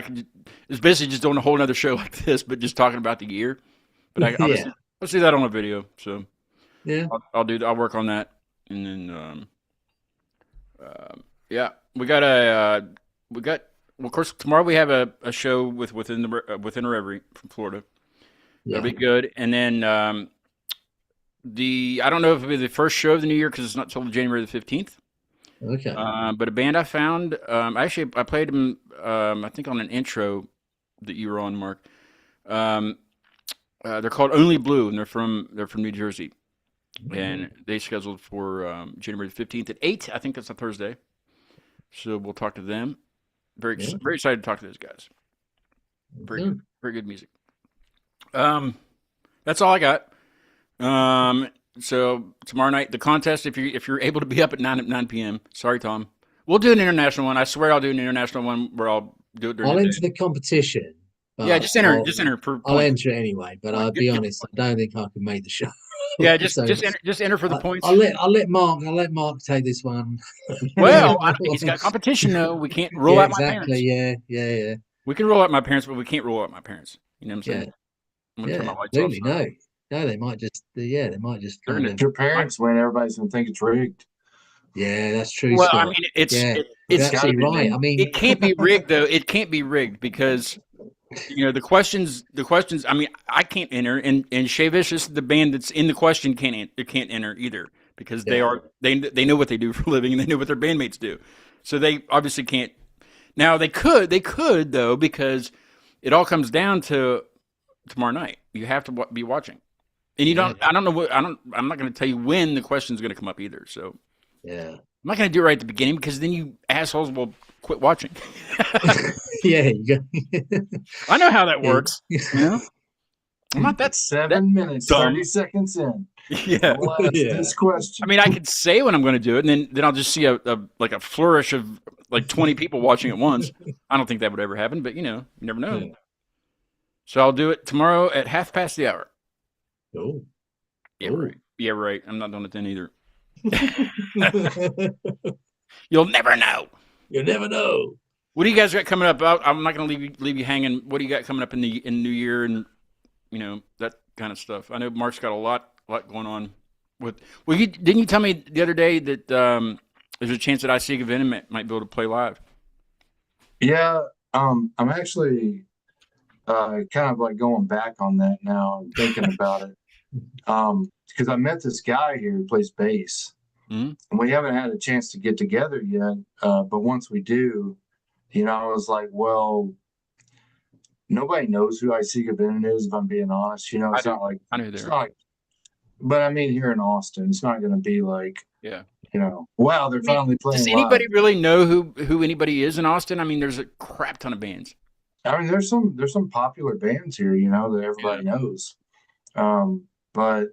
B: it's basically just doing a whole other show like this, but just talking about the year. But I'll see that on a video. So
C: yeah,
B: I'll work on that, and then well, of course, tomorrow we have a show within Reverie from Florida.
C: Yeah.
B: That'll be good, and then I don't know if it'll be the first show of the new year because it's not till January the 15th.
C: Okay.
B: But a band I found, actually, I played them, I think on an intro that you were on, Mark. They're called Only Blue, and they're from New Jersey, and they scheduled for January the 15th at 8. I think that's a Thursday. So we'll talk to them. Very excited to talk to those guys. Very good music. That's all I got. So tomorrow night, the contest, if you're able to be up at 9 p.m. Sorry, Tom. We'll do an international one. I swear I'll do an international one where I'll do it during
C: I'll
B: the
C: enter the competition.
B: Yeah, just enter. Just enter.
C: I'll enter it anyway, but I'll be honest, I don't think I can make the show.
B: Yeah, just enter for the points.
C: I'll let Mark take this one.
B: Well, he's got competition though. We can't rule out my parents.
C: Exactly. Yeah.
B: We can rule out my parents, but we can't rule out my parents. You know what I'm saying?
C: Yeah, absolutely. No, they might just.
D: Your parents win, everybody's gonna think it's rigged.
C: Yeah, that's true.
B: Well,
C: Scott.
B: I mean, it's
C: absolutely right. I mean,
B: it can't be rigged though. It can't be rigged because the questions. I mean, I can't enter, and Shea Vicious, the band that's in the question, can't enter either because they know what they do for a living and they know what their bandmates do, so they obviously can't. Now they could though, because it all comes down to tomorrow night. You have to be watching, and you don't. I don't know what. I'm not going to tell you when the question's going to come up either. So
C: yeah.
B: I'm not going to do it right at the beginning because then you assholes will quit watching.
C: Yeah, you go.
B: I know how that works. You know? I'm not that
D: 7 minutes,
B: dumb.
D: 30 seconds in.
B: Yeah.
D: This question.
B: I mean, I could say when I'm going to do it, and then I'll just see a flourish of like 20 people watching at once. I don't think that would ever happen, but you never know. Yeah. So I'll do it tomorrow at 1:30.
C: Oh.
B: Yeah, right. Yeah, right. I'm not doing it then either. You'll never know.
C: You'll never know.
B: What do you guys got coming up? I'm not going to leave you hanging. What do you got coming up in New Year and that kind of stuff? I know Mark's got a lot going on with. Well, didn't you tell me the other day that there's a chance that I See Venom might be able to play live?
D: Yeah, I'm actually kind of like going back on that now and thinking about it. Because I met this guy here who plays bass, and we haven't had a chance to get together yet. But once we do, I was like, well, nobody knows who I See Venom is, if I'm being honest. It's not like
B: I know
D: it's not like, but I mean, here in Austin, it's not going to be like, wow, they're finally playing.
B: Does anybody really know who anybody is in Austin? I mean, there's a crap ton of bands.
D: I mean, there's some popular bands here, that everybody knows. But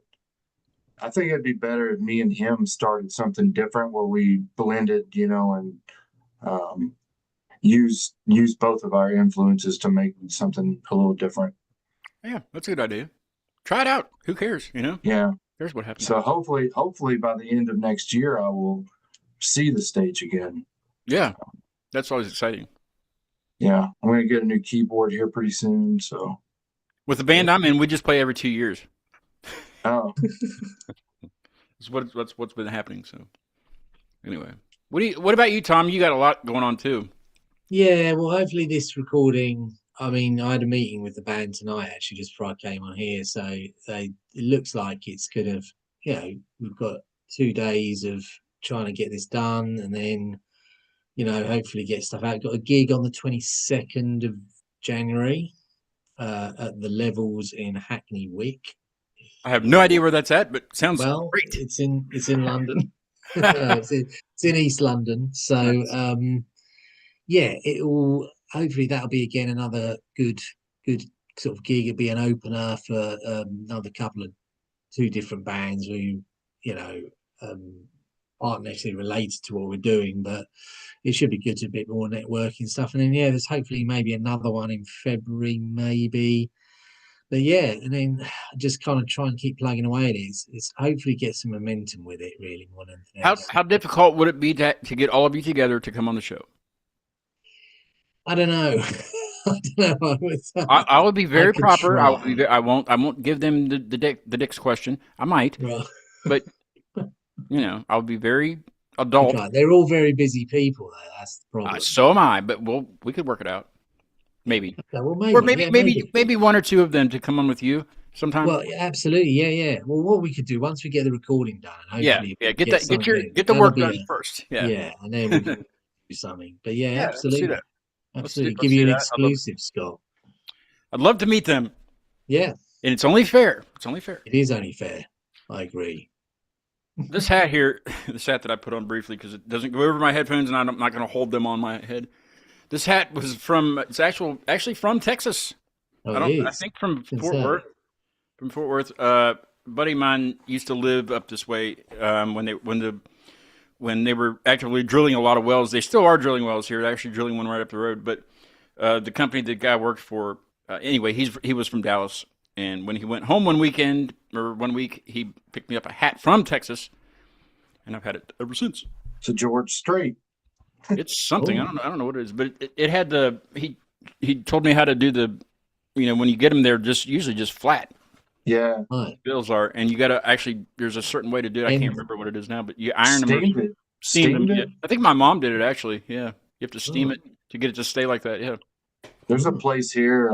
D: I think it'd be better if me and him started something different where we blended, and use both of our influences to make something a little different.
B: Yeah, that's a good idea. Try it out. Who cares?
D: Yeah.
B: Here's what happens.
D: So hopefully by the end of next year, I will see the stage again.
B: Yeah, that's always exciting.
D: Yeah, I'm going to get a new keyboard here pretty soon. So
B: with the band I'm in, we just play every 2 years.
D: Oh,
B: that's what's been happening. So anyway, what about you, Tom? You got a lot going on too.
C: Yeah, well, hopefully this recording. I mean, I had a meeting with the band tonight actually just before I came on here. So it looks like it's kind of we've got 2 days of trying to get this done, and then hopefully get stuff out. Got a gig on the 22nd of January at the Levels in Hackney Wick.
B: I have no idea where that's at, but sounds great.
C: It's in London. it's in East London. So it will. Hopefully that'll be again another good sort of gig. It'll be an opener for another couple of 2 different bands who aren't necessarily related to what we're doing, but it should be good to a bit more networking stuff. And then there's hopefully maybe another one in February maybe. But and then just kind of try and keep plugging away at it. It's hopefully get some momentum with it really more than anything else.
B: How difficult would it be to get all of you together to come on the show?
C: I don't know.
B: I would be very proper. I won't give them the Dick's question. I might, but I'll be very adult.
C: Okay. They're all very busy people, though. That's the problem.
B: So am I, but we could work it out. Maybe.
C: Okay, well,
B: or maybe 1 or 2 of them to come on with you, sometime?
C: Well, absolutely, yeah. Well, what we could do once we get the recording done,
B: Yeah,
C: hopefully
B: yeah.
C: we get something in,
B: Get the
C: that'll
B: work
C: be
B: done first. Yeah,
C: and then we can do something. But yeah,
B: yeah. Let's do that.
C: absolutely.
B: Let's
C: Give you
B: do
C: an
B: that.
C: exclusive, Scott.
B: I'd love to meet them,
C: Yeah,
B: and it's only fair. It's only fair.
C: it is only fair. I agree.
B: This hat here, this hat that I put on briefly because it doesn't go over my headphones, and I'm not going to hold them on my head. This hat was actually from Texas.
C: Oh,
B: I think from Fort Worth. From Fort Worth. A buddy of mine used to live up this way when they were actively drilling a lot of wells. They still are drilling wells here. They're actually drilling one right up the road. But the company the guy worked for, anyway, he was from Dallas. And when he went home one week, he picked me up a hat from Texas, and I've had it ever since.
D: It's a George Strait.
B: It's something. I don't know what it is, but it had he told me how to do the, when you get them, they're usually just flat.
D: Yeah.
B: Bills are, and you got to actually, there's a certain way to do it. I can't remember what it is now, but you iron them. Steam them. Yeah. I think my mom did it actually. Yeah. You have to steam it to get it to stay like that. Yeah.
D: There's a place here.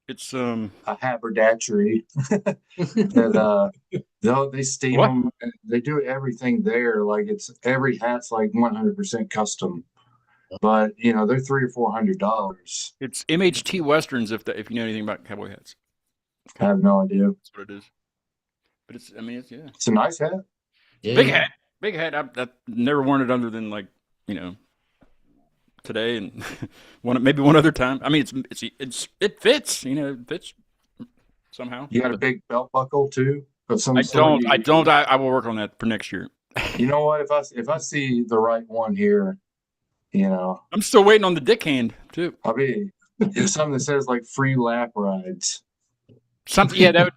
B: It's
D: a haberdashery that they steam them. They do everything there. Like every hat's like 100% custom, but they're $300 or $400.
B: It's MHT Westerns if you know anything about cowboy hats.
D: I have no idea.
B: That's what it is. But it's yeah.
D: It's a nice hat.
B: Yeah. Big hat. I've never worn it other than today and maybe one other time. I mean, it fits. It fits somehow.
D: You got a big belt buckle too of some
B: sort? I don't. I will work on that for next year.
D: You know what? If I see the right one here,
B: I'm still waiting on the dick hand too.
D: It's something that says like free lap rides.
B: Something, yeah, that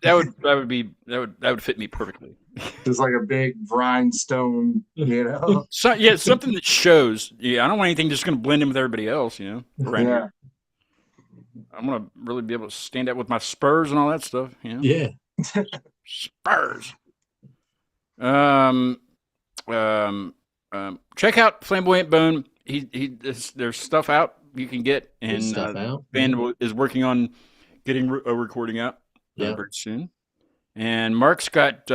B: would fit me perfectly.
D: Just like a big rhinestone,
B: So yeah, something that shows. Yeah, I don't want anything just going to blend in with everybody else, around here. I'm going to really be able to stand out with my spurs and all that stuff,
C: Yeah.
B: Spurs. Check out Flamboyant Bone. There's stuff out you can get, and band is working on getting a recording out. Very soon. And Mark's got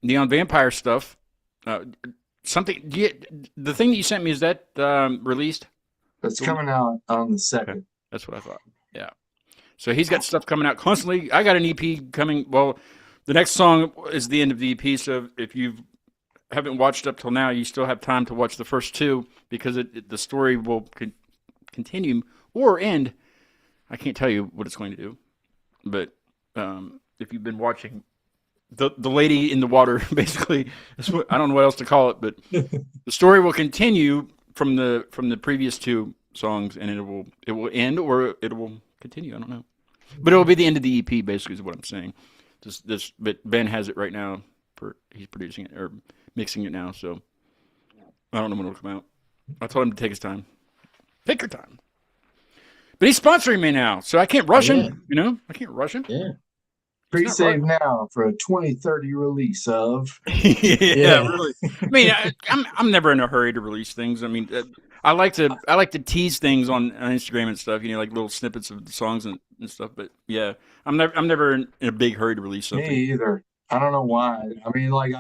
B: Neon Vampire stuff. Something. The thing that you sent me, is that released?
D: It's coming out on the 2nd.
B: Okay. That's what I thought. Yeah. So he's got stuff coming out constantly. I got an EP coming. Well, the next song is the end of the EP. So if you haven't watched up till now, you still have time to watch the first two, because the story will continue or end. I can't tell you what it's going to do, but if you've been watching the lady in the water, basically, I don't know what else to call it, but the story will continue from the previous two songs, and it will end or it will continue. I don't know, but it will be the end of the EP. Basically, is what I'm saying. But Ben has it right now. He's producing it or mixing it now, so I don't know when it'll come out. I told him to take his time. Take your time. But he's sponsoring me now, so I can't rush him. I can't rush him.
C: Yeah.
D: Pre-save now for a 2030 release of.
B: Yeah, really. I mean, I'm never in a hurry to release things. I mean, I like to tease things on Instagram and stuff. Like little snippets of the songs and stuff. But yeah, I'm never in a big hurry to release something.
D: Me either. I don't know why. I mean, like,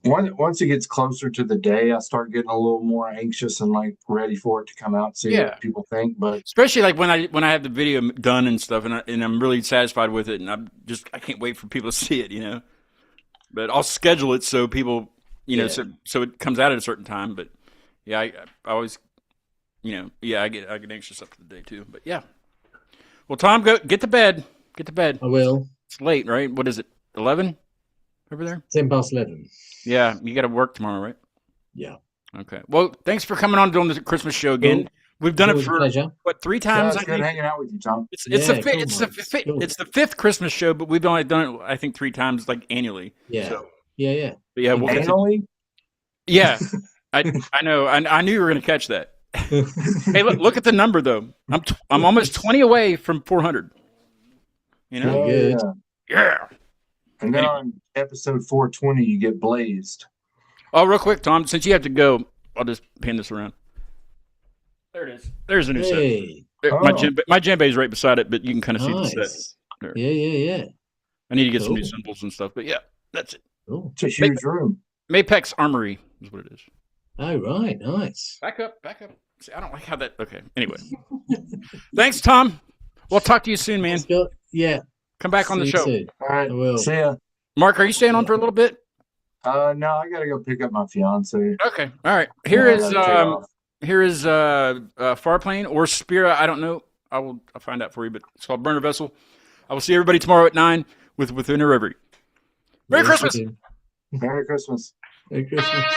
D: once it gets closer to the day, I start getting a little more anxious and like ready for it to come out, see what people think. But
B: especially like when I have the video done and stuff, and I'm really satisfied with it, and I can't wait for people to see it, But I'll schedule it so people, so it comes out at a certain time. But yeah, I always, I get anxious up to the day too. But yeah, well, Tom, go get to bed. Get to bed.
C: I will.
B: It's late, right? What is it? 11 over there?
C: 11:10.
B: Yeah, you got to work tomorrow, right?
C: Yeah.
B: Okay. Well, thanks for coming on doing the Christmas show again. We've done it for what, 3 times?
D: It's good hanging out with you, Tom.
B: It's the fifth Christmas show, but we've only done it, I think, 3 times, like annually.
C: Yeah.
B: So,
C: yeah.
B: But yeah,
D: annually.
B: Yeah, I know. I knew you were going to catch that. Hey, look at the number though. I'm almost 20 away from 400.
C: Good.
B: Yeah.
D: And then on episode 420, you get blazed.
B: Oh, real quick, Tom, since you have to go, I'll just pan this around. There it is. There's a new set. My djembe is right beside it, but you can kind of see the set. There.
C: Yeah.
B: I need to get some new
C: Cool.
B: symbols and stuff. But yeah, that's it.
C: Cool.
D: It's a huge room.
B: Mapex Armory is what it is.
C: Oh, right. Nice.
B: Back up. See, I don't like how that. Okay. Anyway, thanks, Tom. We'll talk to you soon, man.
C: Scott, yeah.
B: Come back on the
C: See you
B: show.
C: soon.
D: All right.
C: I will.
D: See ya.
B: Mark, are you staying on for a little bit?
D: No, I gotta go pick up my fiance.
B: Okay. All right. Here
D: Yeah,
B: is
D: I gotta take off.
B: Farplane or Spira. I don't know. I'll find out for you, but it's called Burner Vessel. I will see everybody tomorrow at 9 with Within a Reverie. Merry Christmas.
C: soon.
D: Merry Christmas.
C: Merry Christmas.